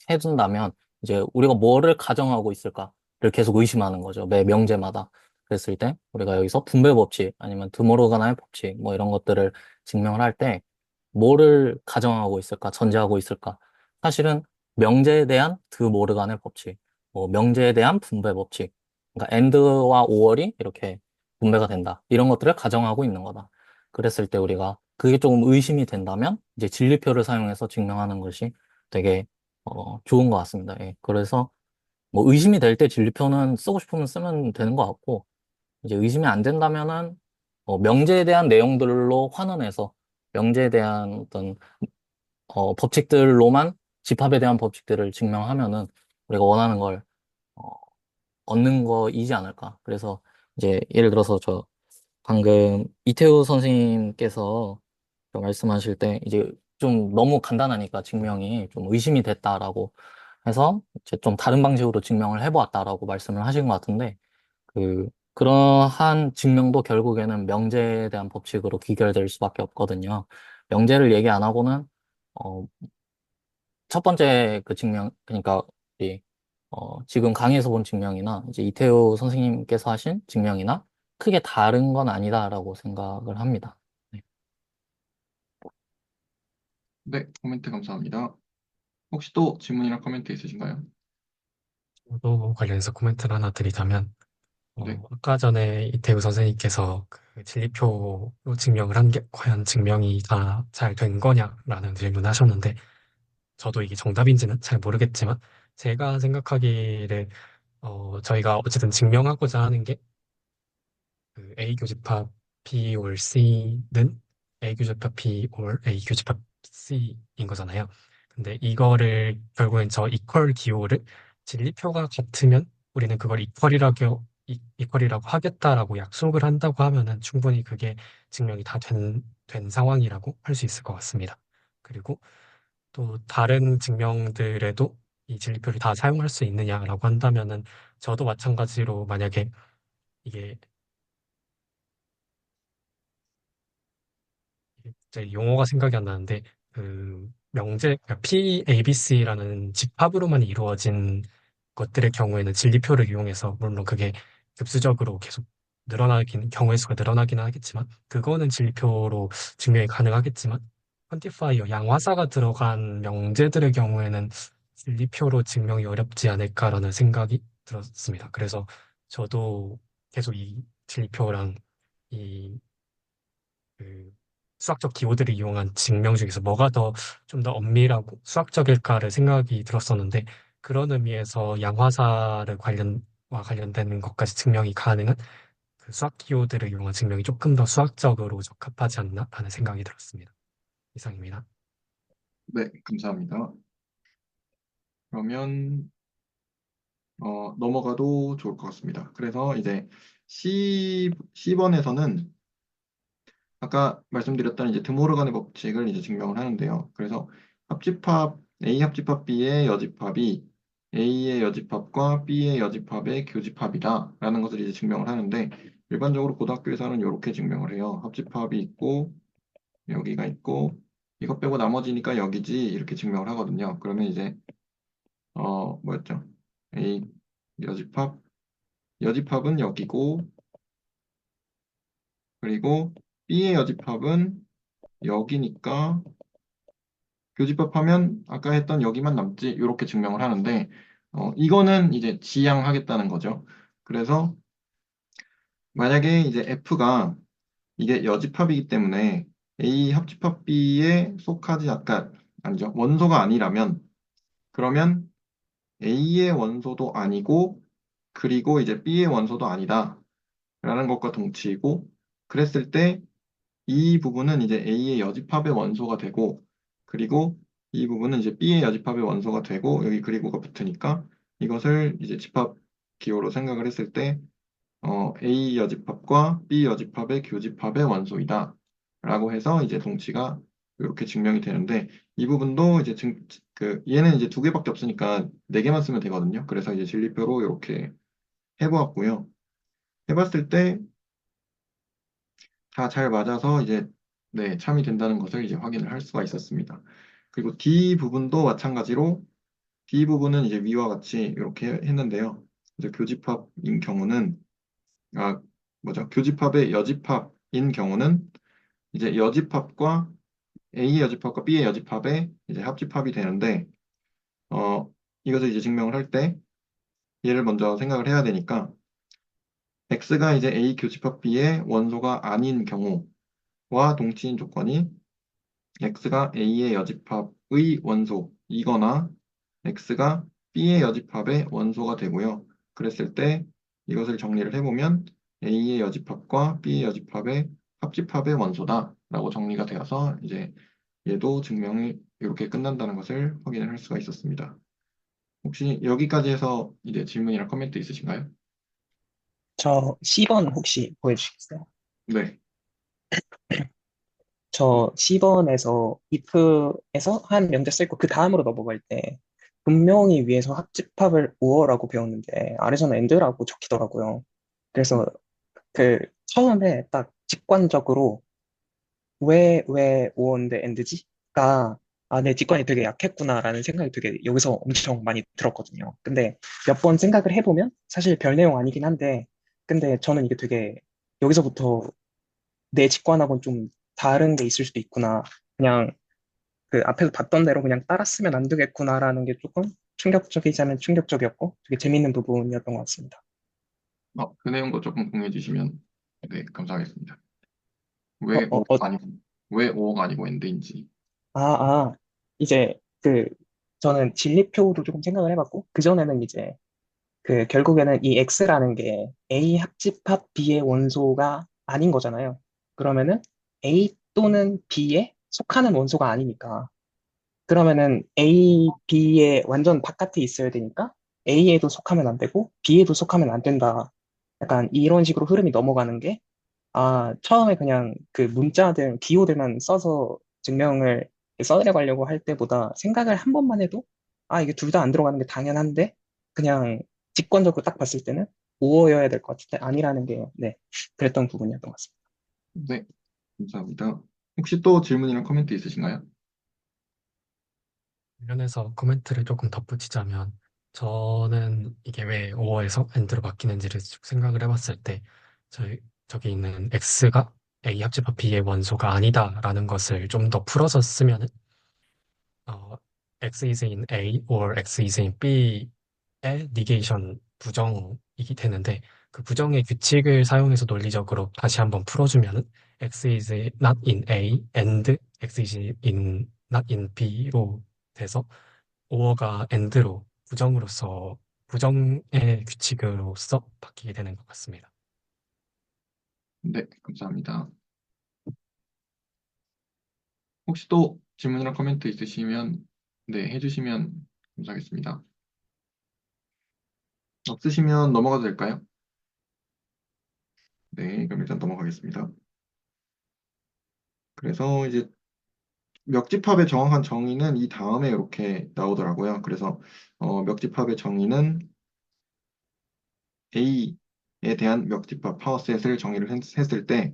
해둔다면 이제 우리가 뭐를 가정하고 있을까를 계속 의심하는 거죠. 매 명제마다. 그랬을 때 우리가 여기서 분배 법칙 아니면 드모르가나의 법칙 뭐 이런 것들을 증명을 할 때 뭐를 가정하고 있을까, 전제하고 있을까? 사실은 명제에 대한 드모르간의 법칙, 뭐 명제에 대한 분배 법칙, 그러니까 and와 or이 이렇게 분배가 된다. 이런 것들을 가정하고 있는 거다. 그랬을 때 우리가 그게 조금 의심이 된다면 이제 진리표를 사용해서 증명하는 것이 되게 좋은 것 같습니다. 예. 그래서 뭐 의심이 될 때 진리표는 쓰고 싶으면 쓰면 되는 것 같고, 이제 의심이 안 된다면은 명제에 대한 내용들로 환원해서 명제에 대한 어떤 법칙들로만 집합에 대한 법칙들을 증명하면은 우리가 원하는 걸 어, 얻는 거이지 않을까. 그래서 이제 예를 들어서 저 방금 이태우 선생님께서 말씀하실 때 이제 좀 너무 간단하니까 증명이 좀 의심이 됐다라고 해서 이제 좀 다른 방식으로 증명을 해보았다라고 말씀을 하신 것 같은데 그러한 증명도 결국에는 명제에 대한 법칙으로 귀결될 수밖에 없거든요. 명제를 얘기 안 하고는 어, 첫 번째 그 증명 그러니까 이 지금 강의에서 본 증명이나 이제 이태우 선생님께서 하신 증명이나 크게 다른 건 아니다라고 생각을 합니다. 네. 네. 코멘트 감사합니다. 혹시 또 질문이나 코멘트 있으신가요? 저도 관련해서 코멘트를 하나 드리자면, 네. 아까 전에 이태우 선생님께서 그 진리표로 증명을 한 게 과연 증명이 다 잘 된 거냐라는 질문하셨는데, 저도 이게 정답인지는 잘 모르겠지만, 제가 생각하기를, 저희가 어쨌든 증명하고자 하는 게 그 A 교집합 B or C는 A 교집합 B or A 교집합 C인 거잖아요. 근데 이거를 결국엔 저 이퀄 기호를 진리표가 같으면 우리는 그걸 이퀄이라고 하겠다라고 약속을 한다고 하면은 충분히 그게 증명이 다 된 상황이라고 할 수 있을 것 같습니다. 그리고 또 다른 증명들에도 이 진리표를 다 사용할 수 있느냐라고 한다면은 저도 마찬가지로 만약에 이게 이제 용어가 생각이 안 나는데 그 그러니까 PABC라는 집합으로만 이루어진 것들의 경우에는 진리표를 이용해서 물론 그게 급수적으로 계속 경우의 수가 늘어나기는 하겠지만 그거는 진리표로 증명이 가능하겠지만 퀀티파이어 양화사가 들어간 명제들의 경우에는 진리표로 증명이 어렵지 않을까라는 생각이 들었습니다. 그래서 저도 계속 이 진리표랑 이 그 수학적 기호들을 이용한 증명 중에서 뭐가 좀 더 엄밀하고 수학적일까를 생각이 들었었는데 그런 의미에서 관련된 것까지 증명이 가능한 그 수학 기호들을 이용한 증명이 조금 더 수학적으로 적합하지 않나라는 생각이 들었습니다. 이상입니다. 네, 감사합니다. 그러면 넘어가도 좋을 것 같습니다. 그래서 이제 C번에서는 아까 말씀드렸던 이제 드모르간의 법칙을 이제 증명을 하는데요. 그래서 A 합집합 B의 여집합이 A의 여집합과 B의 여집합의 교집합이다라는 것을 이제 증명을 하는데 일반적으로 고등학교에서는 이렇게 증명을 해요. 합집합이 있고 여기가 있고 이것 빼고 나머지니까 여기지 이렇게 증명을 하거든요. 그러면 이제 뭐였죠? A 여집합은 여기고 그리고 B의 여집합은 여기니까 교집합하면 아까 했던 여기만 남지 이렇게 증명을 하는데 이거는 이제 지양하겠다는 거죠. 그래서 만약에 이제 F가 이게 여집합이기 때문에 A 합집합 B에 속하지 아까 아니죠. 원소가 아니라면 그러면 A의 원소도 아니고 그리고 이제 B의 원소도 아니다 라는 것과 동치이고 그랬을 때 이 부분은 이제 A의 여집합의 원소가 되고, 그리고 이 부분은 이제 B의 여집합의 원소가 되고, 여기 그리고가 붙으니까 이것을 이제 집합 기호로 생각을 했을 때, A 여집합과 B 여집합의 교집합의 원소이다. 라고 해서 이제 동치가 이렇게 증명이 되는데, 이 부분도 이제 얘는 이제 두 개밖에 없으니까 네 개만 쓰면 되거든요. 그래서 이제 진리표로 이렇게 해보았고요. 해봤을 때, 다 잘 맞아서 이제 네, 참이 된다는 것을 이제 확인을 할 수가 있었습니다. 그리고 D 부분도 마찬가지로 D 부분은 이제 위와 같이 이렇게 했는데요. 이제 교집합인 경우는 아 교집합의 여집합인 경우는 이제 여집합과 A의 여집합과 B의 여집합의 이제 합집합이 되는데 이것을 이제 증명을 할 때 얘를 먼저 생각을 해야 되니까 X가 이제 A 교집합 B의 원소가 아닌 경우와 동치인 조건이 X가 A의 여집합의 원소이거나 X가 B의 여집합의 원소가 되고요. 그랬을 때 이것을 정리를 해보면 A의 여집합과 B의 여집합의 합집합의 원소다라고 정리가 되어서 이제 얘도 증명이 이렇게 끝난다는 것을 확인을 할 수가 있었습니다. 혹시 여기까지 해서 이제 질문이나 코멘트 있으신가요? 저 C번 혹시 보여주시겠어요? 네. 저 C번에서 if에서 한 명제 쓰고 그 다음으로 넘어갈 때 분명히 위에서 합집합을 우어라고 배웠는데 아래서는 and라고 적히더라고요. 그래서 그 처음에 딱 직관적으로 왜 우어인데 and지가 내 직관이 되게 약했구나라는 생각이 되게 여기서 엄청 많이 들었거든요. 근데 몇 번 생각을 해보면 사실 별 내용 아니긴 한데 근데 저는 이게 되게 여기서부터 내 직관하고는 좀 다른 게 있을 수도 있구나. 그냥 그 앞에서 봤던 대로 그냥 따랐으면 안 되겠구나라는 게 조금 충격적이자면 충격적이었고 되게 재밌는 부분이었던 것 같습니다. 그 내용도 조금 공유해 주시면 네, 감사하겠습니다. 어, 왜 어, 5가 아니고 왜 5가 아니고 엔드인지. 아, 아, 이제 저는 진리표도 조금 생각을 해봤고, 그전에는 이제 결국에는 이 X라는 게 A 합집합 B의 원소가 아닌 거잖아요. 그러면은 A 또는 B에 속하는 원소가 아니니까. 그러면은 A, B의 완전 바깥에 있어야 되니까 A에도 속하면 안 되고 B에도 속하면 안 된다. 약간 이런 식으로 흐름이 넘어가는 게, 처음에 그냥 그 문자들, 기호들만 써서 증명을 써내려가려고 할 때보다 생각을 한 번만 해도, 이게 둘 다 안 들어가는 게 당연한데, 그냥 직관적으로 딱 봤을 때는 5어여야 될 것 같은데, 아니라는 게, 네, 그랬던 부분이었던 것 같습니다. 네, 감사합니다. 혹시 또 질문이나 코멘트 있으신가요? 관련해서 코멘트를 조금 덧붙이자면, 저는 이게 왜 5어에서 엔드로 바뀌는지를 쭉 생각을 해봤을 때, 저기 있는 X가 A 합집합 B의 원소가 아니다라는 것을 좀 더 풀어서 쓰면은, 어, X is in A or X is in B의 negation 부정이 되는데, 그 부정의 규칙을 사용해서 논리적으로 다시 한번 풀어주면은 X is not in A and X is in not in B로 돼서 오어가 and로 부정의 규칙으로서 바뀌게 되는 것 같습니다. 네, 감사합니다. 혹시 또 질문이나 코멘트 있으시면 네, 해주시면 감사하겠습니다. 없으시면 넘어가도 될까요? 네, 그럼 일단 넘어가겠습니다. 그래서 이제 멱집합의 정확한 정의는 이 다음에 이렇게 나오더라고요. 그래서 멱집합의 정의는 A에 대한 멱집합 파워셋을 정의를 했을 때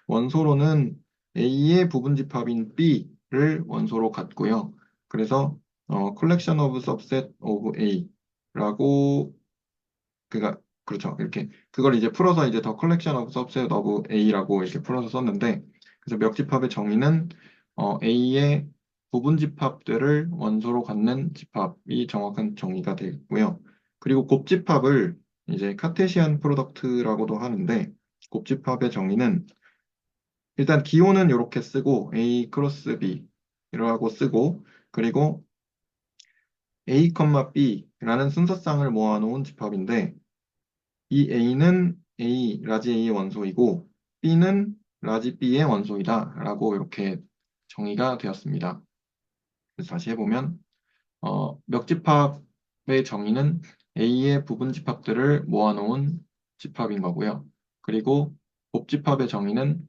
원소로는 A의 부분집합인 B를 원소로 갖고요. 그래서 collection of subset of A라고 그렇죠. 이렇게 그걸 이제 풀어서 이제 더 collection of subset of A라고 이렇게 풀어서 썼는데 그래서 멱집합의 정의는 A의 부분 집합들을 원소로 갖는 집합이 정확한 정의가 되고요. 그리고 곱집합을 이제 카테시안 프로덕트라고도 하는데 곱집합의 정의는 일단 기호는 이렇게 쓰고 A 크로스 B라고 쓰고 그리고 A, B라는 순서쌍을 모아놓은 집합인데 이 A는 라지 A의 원소이고 B는 라지 B의 원소이다 라고 이렇게 정의가 되었습니다. 그래서 다시 해보면 멱집합의 정의는 A의 부분 집합들을 모아놓은 집합인 거고요. 그리고 곱집합의 정의는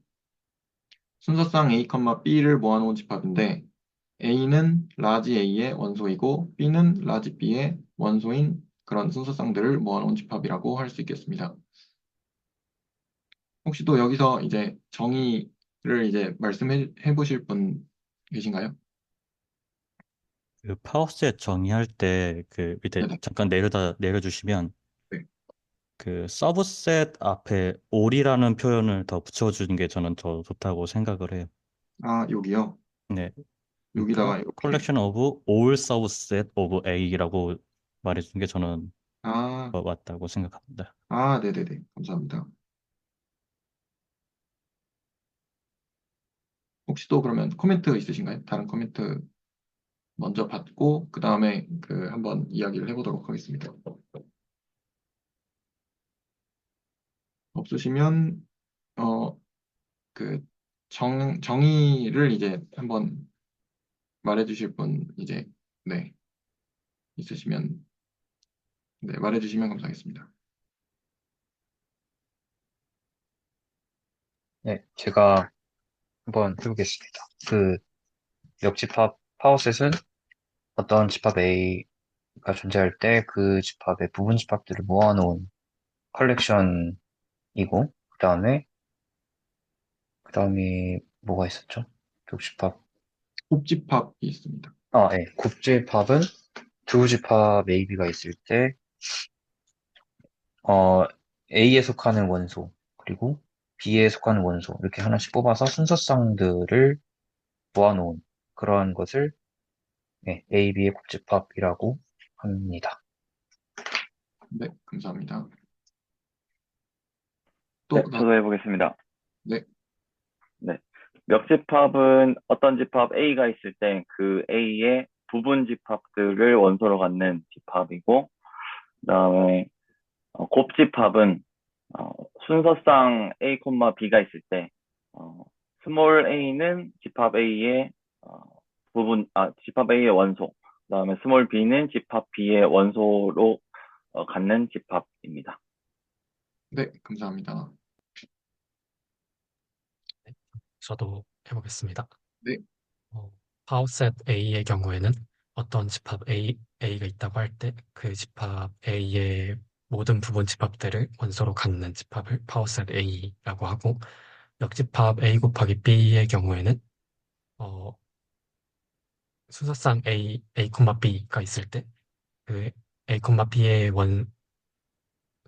순서상 A, B를 모아놓은 집합인데 A는 라지 A의 원소이고 B는 라지 B의 원소인 그런 순서쌍들을 모아놓은 집합이라고 할 수 있겠습니다. 혹시 또 여기서 이제 정의를 이제 말씀해 보실 분 계신가요? 그 파워셋 정의할 때 그 밑에 네네. 잠깐 내려주시면 네. 그 서브셋 앞에 all이라는 표현을 더 붙여주는 게 저는 더 좋다고 생각을 해요. 아, 여기요. 네. 여기다가 그러니까 이렇게. collection of all subset of A라고 말해주는 게 저는 아, 더 맞다고 생각합니다. 네네네. 감사합니다. 혹시 또 그러면 코멘트 있으신가요? 다른 코멘트 먼저 받고, 그 다음에 한번 이야기를 해보도록 하겠습니다. 없으시면, 어, 그, 정의를 이제 한번 말해주실 분, 이제, 네, 있으시면, 네, 말해주시면 감사하겠습니다. 네, 제가 한번 해보겠습니다. 그 역집합 파워셋은 어떤 집합 A가 존재할 때 그 집합의 부분 집합들을 모아놓은 컬렉션이고, 그 다음에 뭐가 있었죠? 역집합, 곱집합이 있습니다. 네. 곱집합은 두 집합 A, B가 있을 때, 어, A에 속하는 원소, 그리고 B에 속하는 원소, 이렇게 하나씩 뽑아서 순서쌍들을 모아놓은 그러한 것을 네, A, B의 곱집합이라고 합니다. 네, 감사합니다. 네, 또, 저도 해보겠습니다. 네, 네. 멱집합은 어떤 집합 A가 있을 때 그 A의 부분 집합들을 원소로 갖는 집합이고, 그다음에 곱집합은 순서상 A, B가 있을 때 스몰 a는 집합 A의 집합 A의 원소, 그다음에 스몰 b는 집합 B의 원소로 갖는 집합입니다. 네, 감사합니다. 네, 저도 해보겠습니다. 네, 파워셋 A의 경우에는 어떤 집합 A가 있다고 할 때 그 집합 A의 모든 부분 집합들을 원소로 갖는 집합을 파워셋 A라고 하고, 역집합 A 곱하기 B의 경우에는 어, 순서상 A, B가 있을 때 그 A, B의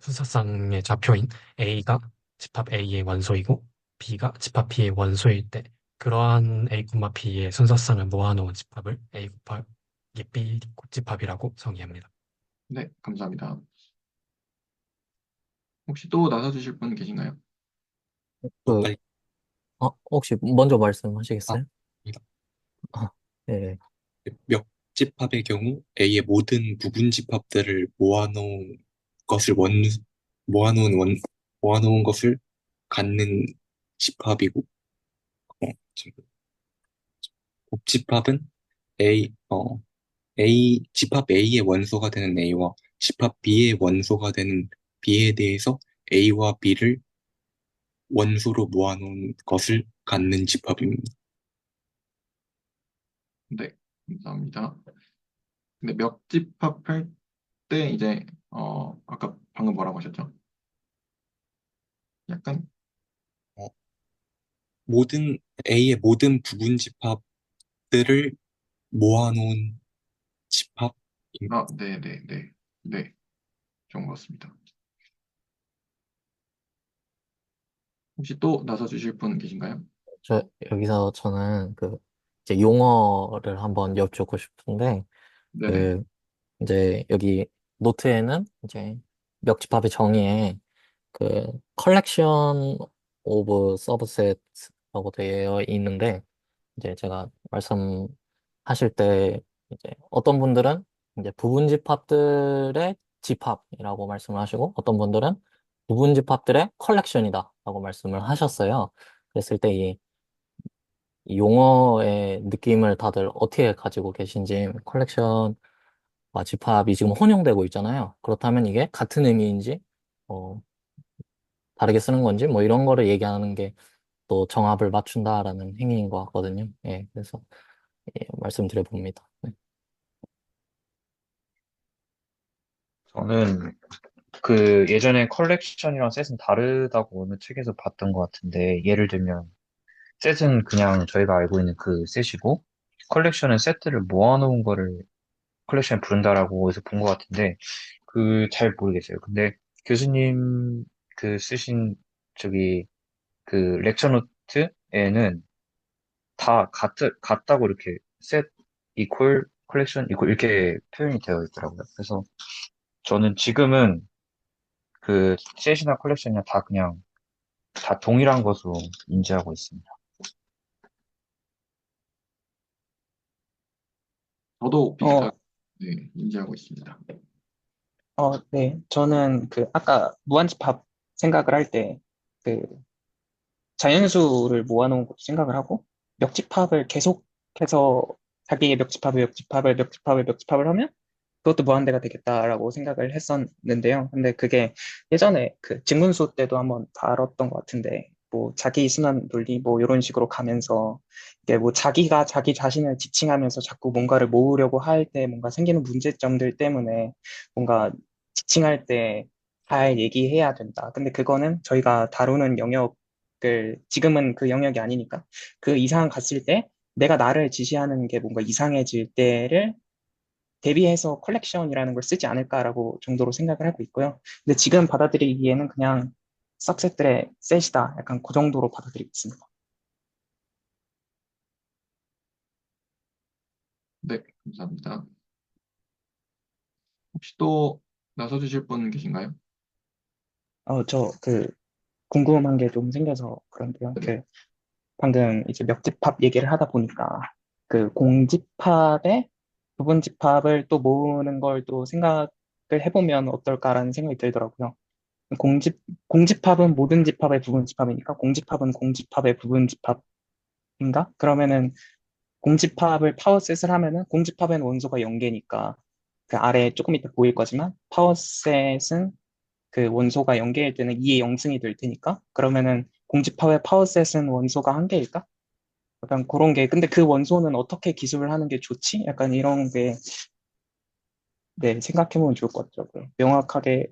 순서상의 좌표인 A가 집합 A의 원소이고 B가 집합 B의 원소일 때 그러한 A, B의 순서상을 모아놓은 집합을 A 곱하기 B 집합이라고 정의합니다. 네, 감사합니다. 혹시 또 나서주실 분 계신가요? 그, 빨리. 혹시 먼저 아, 말씀하시겠어요? 아니다. 아, 네. 몇 집합의 경우 A의 모든 부분 집합들을 모아놓은 것을 모아놓은 모아놓은 것을 갖는 집합이고, 지금 곱집합은 집합 A의 원소가 되는 A와 집합 B의 원소가 되는 B에 대해서 A와 B를 원소로 모아놓은 것을 갖는 집합입니다. 네, 감사합니다. 근데 멱집합할 때 이제 아까 방금 뭐라고 하셨죠? 약간 어, A의 모든 부분 집합들을 모아놓은 집합입니다. 네, 네, 네, 네, 좋은 것 같습니다. 혹시 또 나서주실 분 계신가요? 여기서 저는 이제 용어를 한번 여쭙고 싶은데, 네네, 그, 이제 여기 노트에는 이제 멱집합의 정의에 컬렉션 오브 서브셋라고 되어 있는데, 이제 제가 말씀하실 때 이제 어떤 분들은 이제 부분 집합들의 집합이라고 말씀을 하시고 어떤 분들은 부분 집합들의 컬렉션이다라고 말씀을 하셨어요. 그랬을 때 이 용어의 느낌을 다들 어떻게 가지고 계신지 컬렉션과 집합이 지금 혼용되고 있잖아요. 그렇다면 이게 같은 의미인지 어, 다르게 쓰는 건지 뭐 이런 거를 얘기하는 게 또 정합을 맞춘다라는 행위인 것 같거든요. 예, 그래서 말씀드려 봅니다. 네. 저는 그 예전에 컬렉션이랑 셋은 다르다고 어느 책에서 봤던 것 같은데, 예를 들면 셋은 그냥 저희가 알고 있는 그 셋이고, 컬렉션은 셋들을 모아놓은 거를 컬렉션에 부른다라고 어디서 본 것 같은데, 잘 모르겠어요. 근데 교수님 쓰신 저기 그 렉처 노트에는 다 같다고 이렇게 셋 이퀄 컬렉션 이퀄 이렇게 표현이 되어 있더라고요. 그래서 저는 지금은 그 셋이나 컬렉션이나 다 그냥 다 동일한 것으로 인지하고 있습니다. 저도 어, 비슷하게 네, 인지하고 있습니다. 네. 저는 아까 무한집합 생각을 할 때, 그, 자연수를 모아놓은 것도 생각을 하고, 멱집합을 계속해서 자기의 멱집합을 하면 그것도 무한대가 되겠다라고 생각을 했었는데요. 근데 그게 예전에 직문수 때도 한번 다뤘던 것 같은데, 뭐 자기 순환 논리 뭐 이런 식으로 가면서 이게 뭐 자기가 자기 자신을 지칭하면서 자꾸 뭔가를 모으려고 할 때 뭔가 생기는 문제점들 때문에 뭔가 지칭할 때 잘 얘기해야 된다. 근데 그거는 저희가 다루는 영역을 지금은 그 영역이 아니니까 그 이상 갔을 때 내가 나를 지시하는 게 뭔가 이상해질 때를 대비해서 컬렉션이라는 걸 쓰지 않을까라고 정도로 생각을 하고 있고요. 근데 지금 받아들이기에는 그냥 싹셋들의 셋이다. 약간 그 정도로 받아들이고 있습니다. 네, 감사합니다. 혹시 또 나서주실 분 계신가요? 궁금한 게 좀 생겨서 그런데요. 네, 방금 이제 멱집합 얘기를 하다 보니까 공집합의 부분집합을 또 모으는 걸 또 생각을 해보면 어떨까라는 생각이 들더라고요. 공집합은 모든 집합의 부분집합이니까 공집합은 공집합의 부분집합인가? 그러면은 공집합을 파워셋을 하면은 공집합에는 원소가 0개니까 그 아래 조금 이따 보일 거지만 파워셋은 그 원소가 0개일 때는 2의 0승이 될 테니까 그러면은 공집합의 파워셋은 원소가 1개일까? 약간 그런 게 근데 그 원소는 어떻게 기술을 하는 게 좋지? 약간 이런 게 네, 생각해보면 좋을 것 같더라고요. 명확하게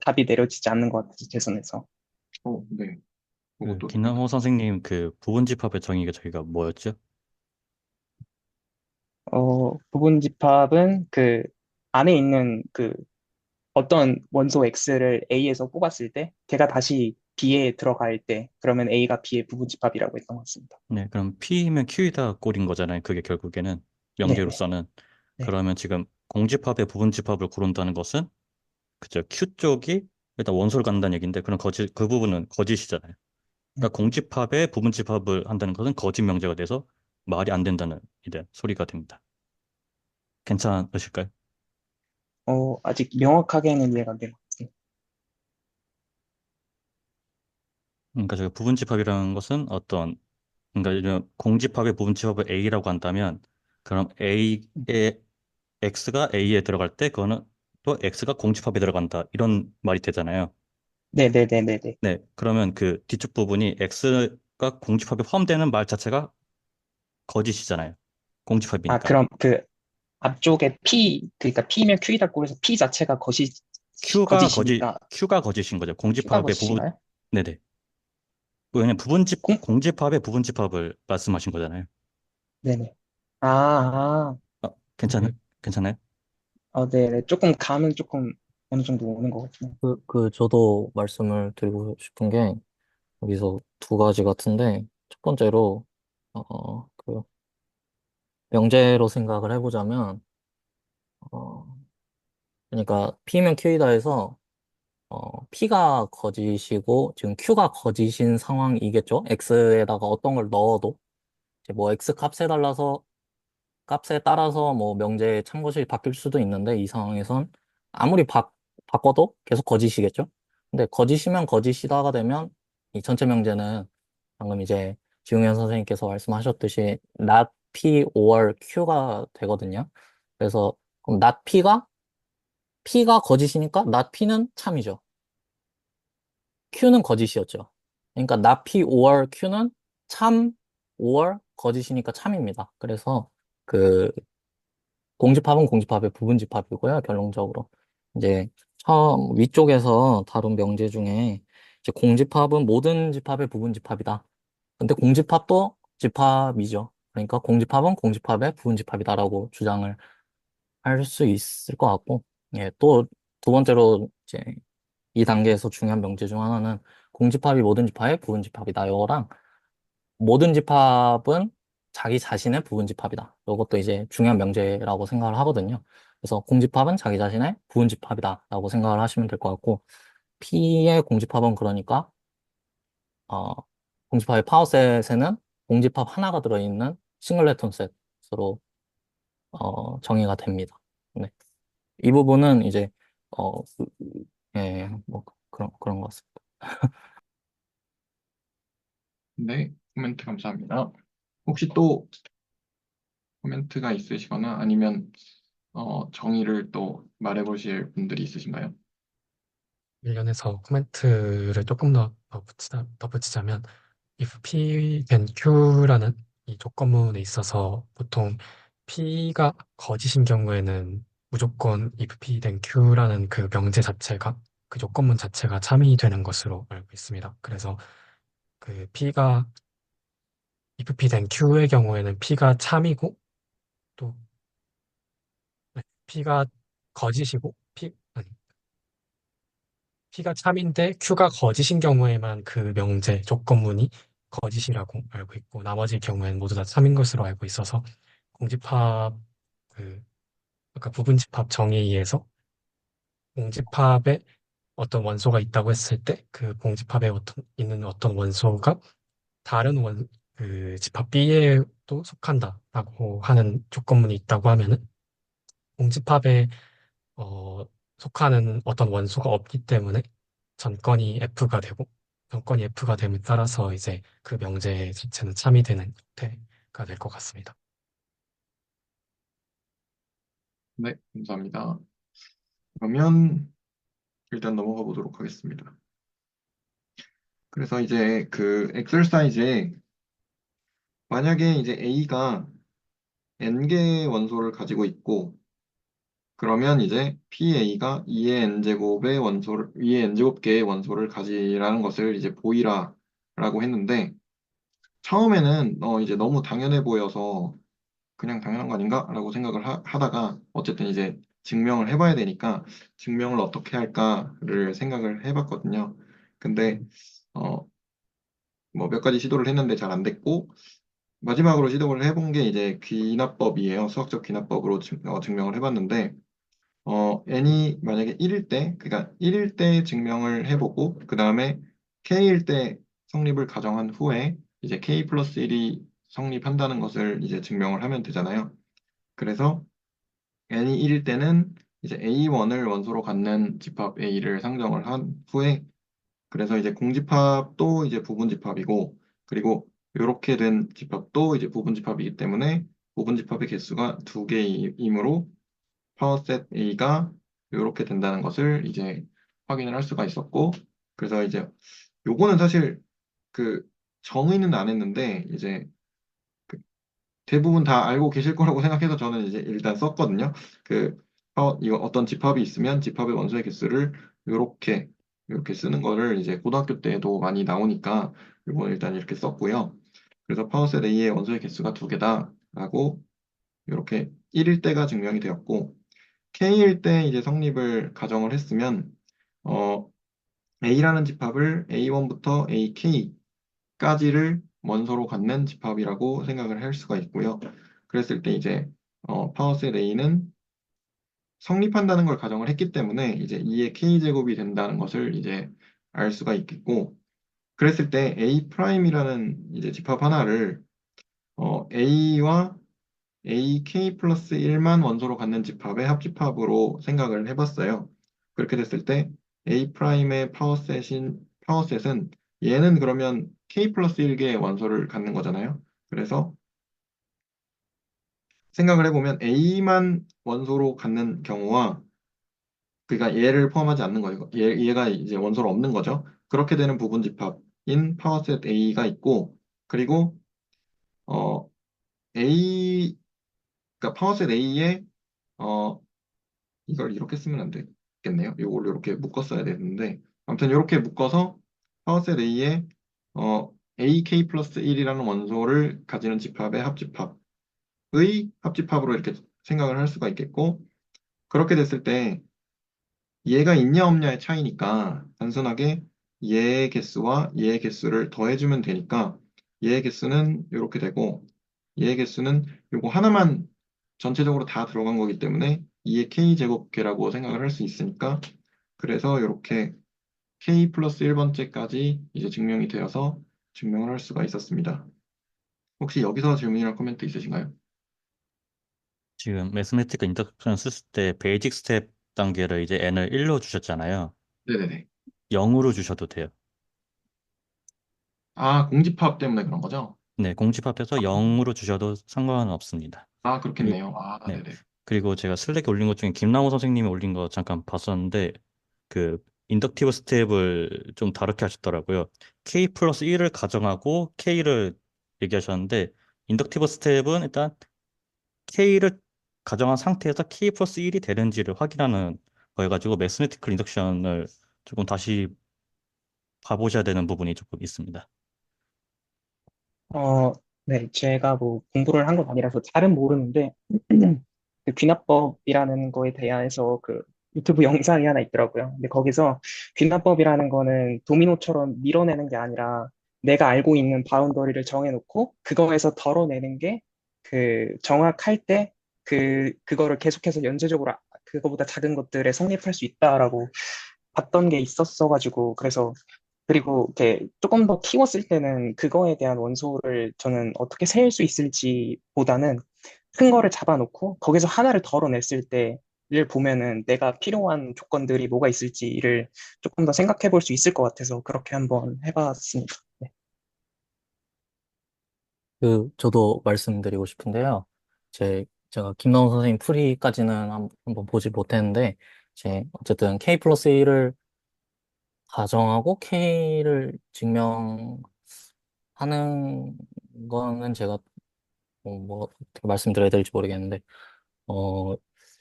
답이 내려지지 않는 것 같아서 제 선에서. 네. 그 그것도 김남호 선생님 그 부분집합의 정의가 저희가 뭐였죠? 부분집합은 그 안에 있는 그 어떤 원소 X를 A에서 뽑았을 때 걔가 다시 B에 들어갈 때 그러면 A가 B의 부분집합이라고 했던 것 같습니다. 네, 그럼 P면 Q이다 꼴인 거잖아요. 그게 결국에는 네네. 명제로서는. 네. 그러면 지금 공집합의 부분집합을 고른다는 것은 그죠? Q 쪽이 일단 원소를 갖는다는 얘기인데 그럼 그 부분은 거짓이잖아요. 그러니까 공집합의 부분집합을 한다는 것은 거짓 명제가 돼서 말이 안 된다는 이제 소리가 됩니다. 괜찮으실까요? 아직 명확하게는 이해가 안 되는 것 같습니다. 그러니까 저희 부분집합이라는 것은 어떤 그러니까 이런 공집합의 부분집합을 A라고 한다면 그럼 A의 X가 A에 들어갈 때 그거는 또 X가 공집합에 들어간다 이런 말이 되잖아요. 네네네네네. 네, 그러면 그 뒤쪽 부분이 X가 공집합에 포함되는 말 자체가 거짓이잖아요. 공집합이니까. 그럼 그 앞쪽에 P, 그러니까 P면 Q이라고 해서 P 자체가 거짓이니까 Q가 거짓인 거죠. Q가 공집합의 부분, 거짓인가요? 네네. 왜냐면 공집합의 부분집합을 말씀하신 거잖아요. 네네. 아, 아, 괜찮아요? 괜찮아요? 네네. 조금 감은 조금 어느 정도 오는 것 같아요. 저도 말씀을 드리고 싶은 게, 여기서 두 가지 같은데, 첫 번째로, 그, 명제로 생각을 해보자면, 어, 그러니까, P면 Q이다 해서, P가 거짓이고, 지금 Q가 거짓인 상황이겠죠? X에다가 어떤 걸 넣어도, 이제 뭐 X 값에 따라서 뭐 명제의 참고식이 바뀔 수도 있는데 이 상황에선 아무리 바꿔도 계속 거짓이겠죠? 근데 거짓이면 거짓이다가 되면 이 전체 명제는 방금 이제 지웅현 선생님께서 말씀하셨듯이 not P or Q가 되거든요. 그래서 그럼 not P가 거짓이니까 not P는 참이죠. Q는 거짓이었죠. 그러니까 not P or Q는 참 or 거짓이니까 참입니다. 그래서 그 공집합은 공집합의 부분집합이고요, 결론적으로. 이제 처음 위쪽에서 다룬 명제 중에 이제 공집합은 모든 집합의 부분집합이다. 근데 공집합도 집합이죠. 그러니까 공집합은 공집합의 부분집합이다라고 주장을 할 수 있을 것 같고, 예, 또 두 번째로 이제 이 단계에서 중요한 명제 중 하나는 공집합이 모든 집합의 부분집합이다. 이거랑 모든 집합은 자기 자신의 부분집합이다. 이것도 이제 중요한 명제라고 생각을 하거든요. 그래서 공집합은 자기 자신의 부분집합이다라고 생각을 하시면 될 것 같고, P의 공집합은 그러니까 어, 공집합의 파워셋에는 공집합 하나가 들어있는 싱글레톤 셋으로 정의가 됩니다. 네. 이 부분은 이제 뭐 그런 것 같습니다. 네, 코멘트 감사합니다. 혹시 또 코멘트가 있으시거나 아니면 정의를 또 말해보실 분들이 있으신가요? 관련해서 코멘트를 조금 더 덧붙이자면 if P then Q라는 이 조건문에 있어서 보통 P가 거짓인 경우에는 무조건 if P then Q라는 그 명제 자체가 그 조건문 자체가 참이 되는 것으로 알고 있습니다. 그래서 그 P가 if P then Q의 경우에는 P가 참이고 또 P가 거짓이고 아니 P가 참인데 Q가 거짓인 경우에만 그 명제 조건문이 거짓이라고 알고 있고 나머지 경우에는 모두 다 참인 것으로 알고 있어서 공집합 그 아까 부분집합 정의에서 공집합에 어떤 원소가 있다고 했을 때 그 공집합에 있는 어떤 원소가 다른 그 집합 B에도 속한다라고 하는 조건문이 있다고 하면은 공집합에 어, 속하는 어떤 원소가 없기 때문에 전건이 F가 되고 전건이 F가 됨에 따라서 이제 그 명제 자체는 참이 되는 형태가 될 것 같습니다. 네, 감사합니다. 그러면 일단 넘어가 보도록 하겠습니다. 그래서 이제 그 엑셀사이즈에 만약에 이제 A가 n개의 원소를 가지고 있고 그러면 이제 PA가 2의 n제곱의 원소를 2의 n제곱 개의 원소를 가지라는 것을 이제 보이라라고 했는데 처음에는 이제 너무 당연해 보여서 그냥 당연한 거 아닌가라고 생각을 하다가 어쨌든 이제 증명을 해봐야 되니까 증명을 어떻게 할까를 생각을 해봤거든요. 근데 어, 뭐 몇 가지 시도를 했는데 잘 안 됐고 마지막으로 시도를 해본 게 이제 귀납법이에요. 수학적 귀납법으로 증명을 해봤는데 n이 만약에 1일 때, 그러니까 1일 때 증명을 해보고, 그 다음에 k일 때 성립을 가정한 후에, 이제 k 플러스 1이 성립한다는 것을 이제 증명을 하면 되잖아요. 그래서 n이 1일 때는 이제 a1을 원소로 갖는 집합 a를 상정을 한 후에, 그래서 이제 공집합도 이제 부분집합이고, 그리고 이렇게 된 집합도 이제 부분집합이기 때문에 부분집합의 개수가 두 개이므로 파워셋 A가 이렇게 된다는 것을 이제 확인을 할 수가 있었고, 그래서 이제 요거는 사실 그 정의는 안 했는데, 이제 그 대부분 다 알고 계실 거라고 생각해서 저는 이제 일단 썼거든요. 이거 어떤 집합이 있으면 집합의 원소의 개수를 이렇게 쓰는 거를 이제 고등학교 때도 많이 나오니까 이거 일단 이렇게 썼고요. 그래서 파워셋 A의 원소의 개수가 두 개다라고 이렇게 1일 때가 증명이 되었고, K일 때 이제 성립을 가정을 했으면, 어, A라는 집합을 A1부터 AK까지를 원소로 갖는 집합이라고 생각을 할 수가 있고요. 그랬을 때 이제, 파워셋 A는 성립한다는 걸 가정을 했기 때문에 이제 2의 K제곱이 된다는 것을 이제 알 수가 있겠고, 그랬을 때 A 프라임이라는 이제 집합 하나를, A와 AK 플러스 1만 원소로 갖는 집합의 합집합으로 생각을 해봤어요. 그렇게 됐을 때 A 프라임의 파워셋은 얘는 그러면 K 플러스 1개의 원소를 갖는 거잖아요. 그래서 생각을 해보면 A만 원소로 갖는 경우와 그러니까 얘를 포함하지 않는 거예요. 얘가 이제 원소로 없는 거죠. 그렇게 되는 부분 집합인 파워셋 A가 있고 그리고 어, A 그러니까 파워셋 A의 이걸 이렇게 쓰면 안 되겠네요. 이걸 이렇게 묶었어야 되는데 아무튼 이렇게 묶어서 파워셋 A에 AK 플러스 1이라는 원소를 가지는 집합의 합집합으로 이렇게 생각을 할 수가 있겠고 그렇게 됐을 때 얘가 있냐 없냐의 차이니까 단순하게 얘의 개수와 얘의 개수를 더해주면 되니까 얘의 개수는 이렇게 되고 얘의 개수는 요거 하나만 전체적으로 다 들어간 거기 때문에 2의 k제곱계라고 생각을 할 수 있으니까 그래서 이렇게 k 플러스 1번째까지 이제 증명이 되어서 증명을 할 수가 있었습니다. 혹시 여기서 질문이나 코멘트 있으신가요? 지금 매스매틱 인덕션 썼을 때 베이직 스텝 단계를 이제 n을 1로 주셨잖아요. 네네네. 0으로 주셔도 돼요. 아, 공집합 때문에 그런 거죠? 네, 공집합해서 0으로 주셔도 상관은 없습니다. 아, 그리고, 그렇겠네요. 아, 네. 네네. 그리고 제가 슬랙에 올린 것 중에 김남호 선생님이 올린 거 잠깐 봤었는데, 그, 인덕티브 스텝을 좀 다르게 하셨더라고요. K 플러스 1을 가정하고 K를 얘기하셨는데, 인덕티브 스텝은 일단 K를 가정한 상태에서 K 플러스 1이 되는지를 확인하는 거여가지고, 매스매티컬 인덕션을 조금 다시 봐보셔야 되는 부분이 조금 있습니다. 어, 네, 제가 뭐 공부를 한 건 아니라서 잘은 모르는데, 그 귀납법이라는 거에 대해서 그 유튜브 영상이 하나 있더라고요. 근데 거기서 귀납법이라는 거는 도미노처럼 밀어내는 게 아니라 내가 알고 있는 바운더리를 정해놓고 그거에서 덜어내는 게 그 정확할 때 그거를 계속해서 연쇄적으로 그거보다 작은 것들에 성립할 수 있다라고 봤던 게 있었어가지고 그래서 그리고 이렇게 조금 더 키웠을 때는 그거에 대한 원소를 저는 어떻게 세일 수 있을지 보다는 큰 거를 잡아놓고 거기서 하나를 덜어냈을 때를 보면은 내가 필요한 조건들이 뭐가 있을지를 조금 더 생각해 볼 수 있을 것 같아서 그렇게 한번 해봤습니다. 네. 저도 말씀드리고 싶은데요. 제 제가 김나온 선생님 풀이까지는 한번 보지 못했는데, 이제 어쨌든 K 플러스 1을 가정하고 K를 증명하는 거는 제가 뭐 어떻게 말씀드려야 될지 모르겠는데, 어,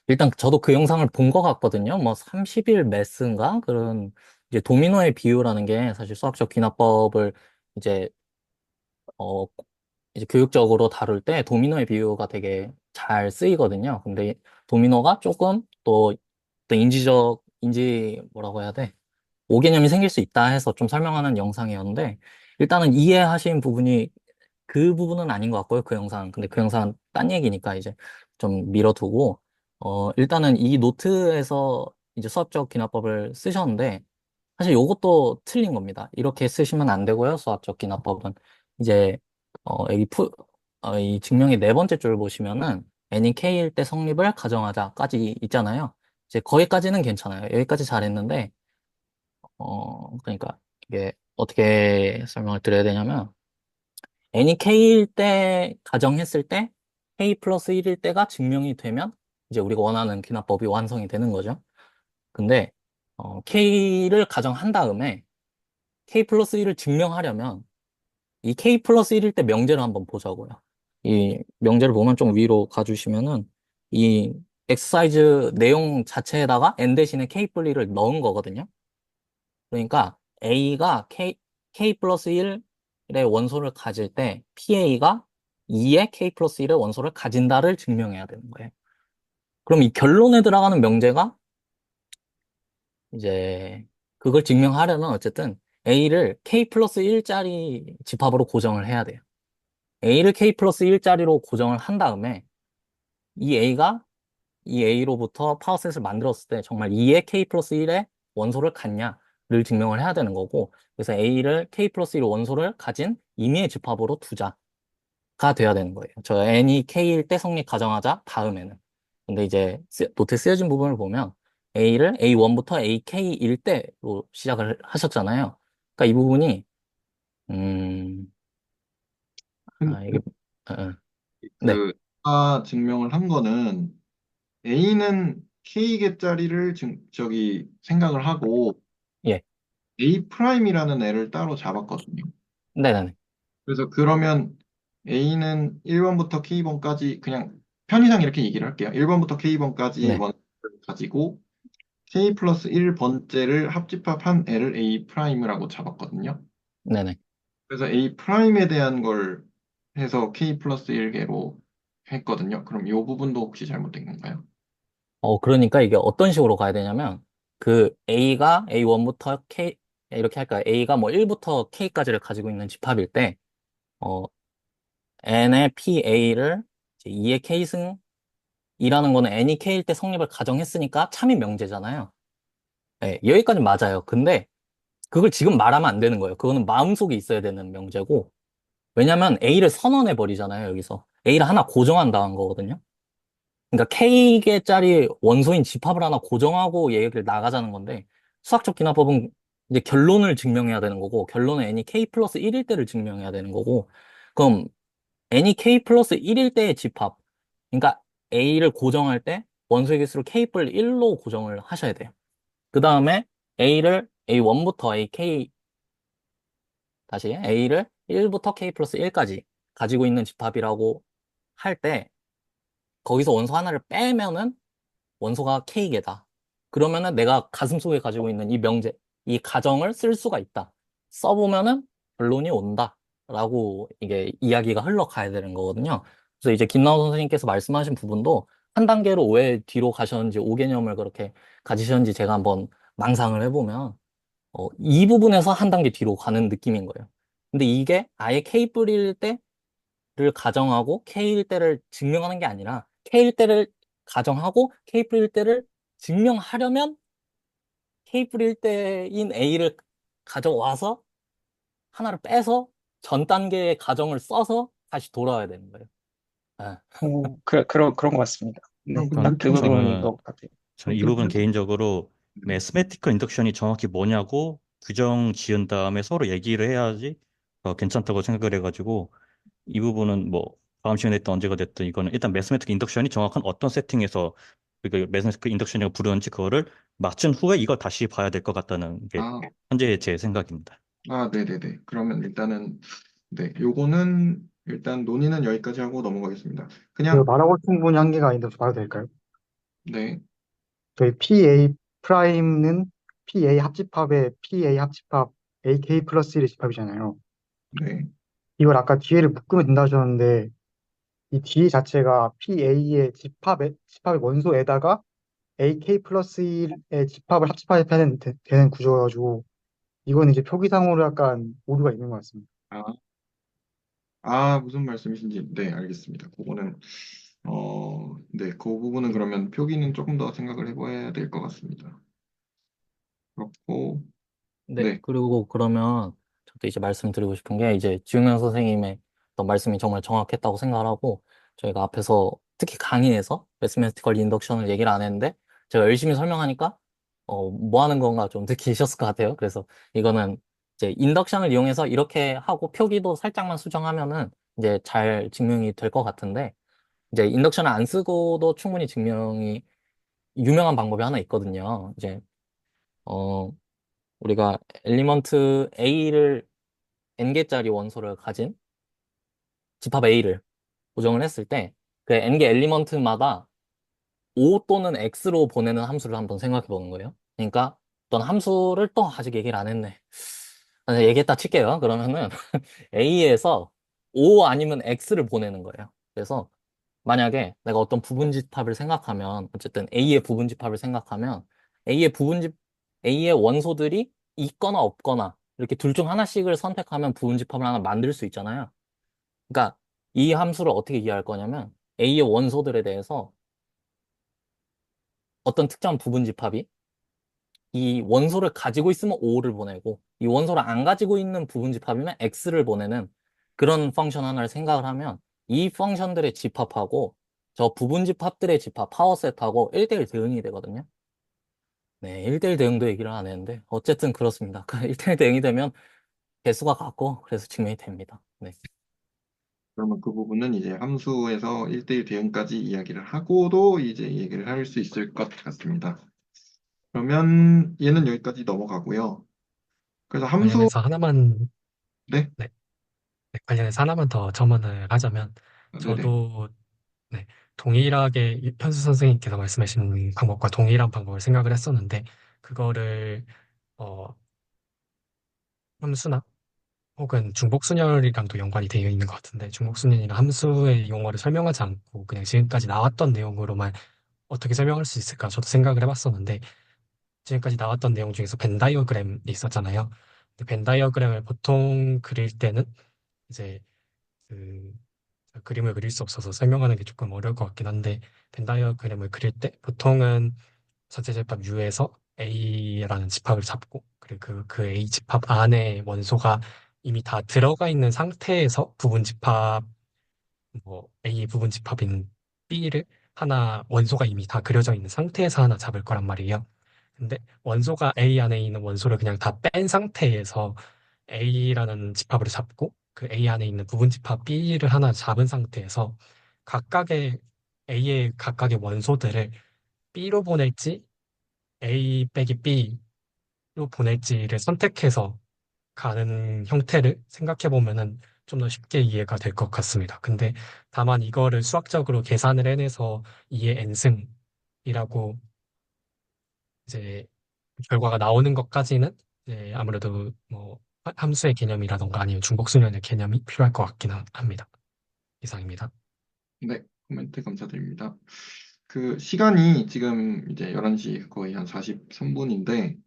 일단 저도 그 영상을 본 것 같거든요. 뭐 30일 매스인가? 그런 이제 도미노의 비유라는 게 사실 수학적 기납법을 이제 어 이제 교육적으로 다룰 때 도미노의 비유가 되게 잘 쓰이거든요. 근데 도미노가 조금 또 인지 뭐라고 해야 돼? 오개념이 생길 수 있다 해서 좀 설명하는 영상이었는데 일단은 이해하신 부분이 그 부분은 아닌 것 같고요. 그 영상. 근데 그 영상은 딴 얘기니까 이제 좀 밀어두고 일단은 이 노트에서 이제 수학적 기납법을 쓰셨는데 사실 요것도 틀린 겁니다. 이렇게 쓰시면 안 되고요. 수학적 기납법은 이제 여기 이 증명의 네 번째 줄 보시면은 n이 k일 때 성립을 가정하자까지 있잖아요. 이제 거기까지는 괜찮아요. 여기까지 잘했는데 그러니까 이게 어떻게 설명을 드려야 되냐면 n이 k일 때 가정했을 때 k 플러스 1일 때가 증명이 되면 이제 우리가 원하는 기납법이 완성이 되는 거죠. 근데 k를 가정한 다음에 k 플러스 1을 증명하려면 이 k 플러스 1일 때 명제를 한번 보자고요. 이 명제를 보면 좀 위로 가주시면은 이 엑서사이즈 내용 자체에다가 n 대신에 k 분리를 넣은 거거든요. 그러니까 a가 k 플러스 1의 원소를 가질 때 pa가 2의 k 플러스 1의 원소를 가진다를 증명해야 되는 거예요. 그럼 이 결론에 들어가는 명제가 이제 그걸 증명하려면 어쨌든 a를 k 플러스 1짜리 집합으로 고정을 해야 돼요. a를 k 플러스 1짜리로 고정을 한 다음에 이 a가 이 a로부터 파워셋을 만들었을 때 정말 2의 k 플러스 1의 원소를 갖냐를 증명을 해야 되는 거고 그래서 a를 k 플러스 1 원소를 가진 임의의 집합으로 두자가 돼야 되는 거예요. 저 n이 k일 때 성립 가정하자 다음에는. 근데 이제 노트에 쓰여진 부분을 보면 a를 a1부터 ak일 때로 시작을 하셨잖아요. 그러니까 이 부분이 음, 이게 근데 네, 가 증명을 한 거는 A는 K개짜리를 생각을 하고 예, A 프라임이라는 애를 따로 잡았거든요. 네네네, 그래서 그러면 A는 1번부터 K번까지 그냥 편의상 이렇게 얘기를 할게요. 1번부터 K번까지 네, 원을 가지고 K 플러스 1번째를 합집합한 애를 A 프라임이라고 잡았거든요. 네네. 그래서 A 프라임에 대한 걸 해서 K 플러스 1개로 했거든요. 그럼 이 부분도 혹시 잘못된 건가요? 그러니까 이게 어떤 식으로 가야 되냐면, 그 A가 A1부터 K, 이렇게 할까요? A가 뭐 1부터 K까지를 가지고 있는 집합일 때, 어, N의 PA를 2의 K승이라는 거는 N이 K일 때 성립을 가정했으니까 참이 명제잖아요. 네, 여기까지 맞아요. 근데 그걸 지금 말하면 안 되는 거예요. 그거는 마음속에 있어야 되는 명제고, 왜냐면 A를 선언해 버리잖아요, 여기서. A를 하나 고정한다는 거거든요. 그러니까 K개짜리 원소인 집합을 하나 고정하고 얘기를 나가자는 건데 수학적 기납법은 이제 결론을 증명해야 되는 거고 결론은 n이 k 플러스 1일 때를 증명해야 되는 거고 그럼 n이 k 플러스 1일 때의 집합 그러니까 a를 고정할 때 원소의 개수를 k뿔 1로 고정을 하셔야 돼요. 그 다음에 a를 a1부터 ak 다시 a를 1부터 k 플러스 1까지 가지고 있는 집합이라고 할 때 거기서 원소 하나를 빼면은 원소가 K개다. 그러면은 내가 가슴속에 가지고 있는 이 명제, 이 가정을 쓸 수가 있다. 써보면은 결론이 온다. 라고 이게 이야기가 흘러가야 되는 거거든요. 그래서 이제 김나우 선생님께서 말씀하신 부분도 한 단계로 왜 뒤로 가셨는지, 오개념을 그렇게 가지셨는지 제가 한번 망상을 해보면, 이 부분에서 한 단계 뒤로 가는 느낌인 거예요. 근데 이게 아예 K 뿌릴 때를 가정하고 K일 때를 증명하는 게 아니라 K일 때를 가정하고 K뿔일 때를 증명하려면 K뿔일 때인 A를 가져와서 하나를 빼서 전 단계의 가정을 써서 다시 돌아와야 되는 거예요. 예. 그런 것 같습니다. 네, 그럼 전, 딱 근데 그 부분인 저는, 것 같아요. 저는 이 부분 개인적으로 매스매티컬 인덕션이 정확히 뭐냐고 규정 지은 다음에 서로 얘기를 해야지 괜찮다고 생각을 해가지고 이 부분은 뭐 다음 시간에 됐든 언제가 됐든 이거는 일단 매스매틱 인덕션이 정확한 어떤 세팅에서 그 매스매틱 인덕션이라고 부르는지 그거를 맞춘 후에 이걸 다시 봐야 될 것 같다는 게 아, 현재 제 생각입니다. 네네네. 그러면 일단은, 네, 요거는 일단 논의는 여기까지 하고 넘어가겠습니다. 그 그냥, 말하고 싶은 분이 한 개가 있는데 봐도 될까요? 네, 저희 PA 프라임은 PA 합집합의 PA 합집합 AK 플러스 1의 집합이잖아요. 네. 이걸 아까 뒤에를 묶으면 된다 하셨는데 이 뒤 자체가 PA의 집합의 원소에다가 AK 플러스 1의 집합을 합집하면 되는 구조여가지고 이건 이제 표기상으로 약간 오류가 있는 것 같습니다. 아, 무슨 말씀이신지, 네, 알겠습니다. 그거는, 네, 그 부분은 그러면 표기는 조금 더 생각을 해봐야 될 것 같습니다. 그렇고, 네, 네, 그리고 그러면 저도 이제 말씀드리고 싶은 게 이제 지웅현 선생님의 어떤 말씀이 정말 정확했다고 생각을 하고 저희가 앞에서 특히 강의에서 매스매티컬 인덕션을 얘기를 안 했는데 제가 열심히 설명하니까 뭐 하는 건가 좀 느끼셨을 것 같아요. 그래서 이거는 이제 인덕션을 이용해서 이렇게 하고 표기도 살짝만 수정하면은 이제 잘 증명이 될 것 같은데 이제 인덕션을 안 쓰고도 충분히 증명이 유명한 방법이 하나 있거든요. 이제 어 우리가 엘리먼트 A를 n개짜리 원소를 가진 집합 A를 고정을 했을 때 그 n개 엘리먼트마다 O 또는 X로 보내는 함수를 한번 생각해 보는 거예요. 그러니까 어떤 함수를 또 아직 얘기를 안 했네. 얘기했다 칠게요. 그러면은 A에서 O 아니면 X를 보내는 거예요. 그래서 만약에 내가 어떤 부분집합을 생각하면 어쨌든 A의 부분집합을 생각하면 A의 부분집 A의 원소들이 있거나 없거나 이렇게 둘 중 하나씩을 선택하면 부분집합을 하나 만들 수 있잖아요. 그러니까 이 함수를 어떻게 이해할 거냐면 A의 원소들에 대해서 어떤 특정 부분집합이 이 원소를 가지고 있으면 O를 보내고 이 원소를 안 가지고 있는 부분집합이면 X를 보내는 그런 펑션 하나를 생각을 하면 이 펑션들의 집합하고 저 부분집합들의 집합 파워셋하고 1대1 대응이 되거든요. 네, 1대1 대응도 얘기를 안 했는데 어쨌든 그렇습니다. 1대1 대응이 되면 개수가 같고 그래서 증명이 됩니다. 네. 그러면 그 부분은 이제 함수에서 1대1 대응까지 이야기를 하고도 이제 얘기를 할 수 있을 것 같습니다. 그러면 얘는 여기까지 넘어가고요. 그래서 함수, 관련해서 하나만, 네, 네, 네, 관련해서 하나만 더 첨언을 하자면, 네네. 저도, 네, 동일하게 현수 선생님께서 말씀하신 방법과 동일한 방법을 생각을 했었는데, 그거를, 어, 함수나 혹은 중복순열이랑도 연관이 되어 있는 것 같은데, 중복순열이나 함수의 용어를 설명하지 않고 그냥 지금까지 나왔던 내용으로만 어떻게 설명할 수 있을까 저도 생각을 해봤었는데, 지금까지 나왔던 내용 중에서 벤 다이어그램이 있었잖아요. 근데 벤 다이어그램을 보통 그릴 때는 이제 그 그림을 그릴 수 없어서 설명하는 게 조금 어려울 것 같긴 한데 벤 다이어그램을 그릴 때 보통은 전체 집합 U에서 A라는 집합을 잡고 그리고 그 A 집합 안에 원소가 이미 다 들어가 있는 상태에서 부분 집합 뭐 A 부분 집합인 B를 하나 원소가 이미 다 그려져 있는 상태에서 하나 잡을 거란 말이에요. 근데 원소가 A 안에 있는 원소를 그냥 다 뺀 상태에서 A라는 집합으로 잡고 그 A 안에 있는 부분 집합 B를 하나 잡은 상태에서 각각의 A의 각각의 원소들을 B로 보낼지 A 빼기 B로 보낼지를 선택해서 가는 형태를 생각해 보면은 좀 더 쉽게 이해가 될 것 같습니다. 근데 다만 이거를 수학적으로 계산을 해내서 2의 n승이라고 이제 결과가 나오는 것까지는 이제 아무래도 뭐 함수의 개념이라던가 아니면 중복수련의 개념이 필요할 것 같긴 합니다. 이상입니다. 네, 코멘트 감사드립니다. 그 시간이 지금 이제 11시 거의 한 43분인데,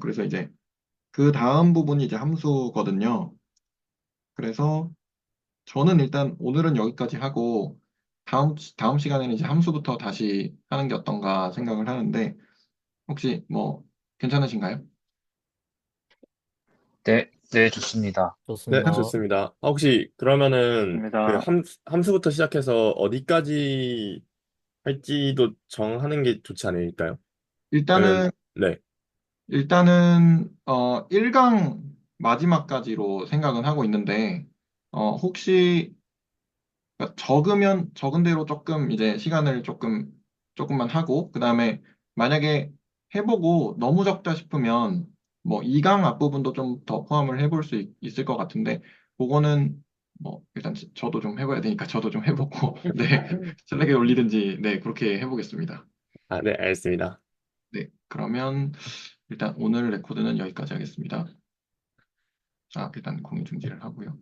그래서 이제 그 다음 부분이 이제 함수거든요. 그래서 저는 일단 오늘은 여기까지 하고, 다음 시간에는 이제 함수부터 다시 하는 게 어떤가 생각을 하는데, 혹시 뭐 괜찮으신가요? 네, 네, 좋습니다. 네, 좋습니다. 좋습니다. 혹시 그러면은 그 좋습니다. 함수부터 시작해서 어디까지 할지도 정하는 게 좋지 않을까요? 아니면, 일단은, 네. 1강 마지막까지로 생각은 하고 있는데, 혹시 그러니까 적으면 적은 대로 조금 이제 시간을 조금만 하고, 그 다음에 만약에 해보고 너무 적다 싶으면 뭐 2강 앞부분도 좀 더 포함을 해볼 수 있을 것 같은데, 그거는 뭐 일단 저도 좀 해봐야 되니까 저도 좀 해보고, 네, 슬랙에 올리든지, 네, 그렇게 해보겠습니다. 아, 네, 알겠습니다. 네, 그러면 일단 오늘 레코드는 여기까지 하겠습니다. 자, 일단 공유 중지를 하고요.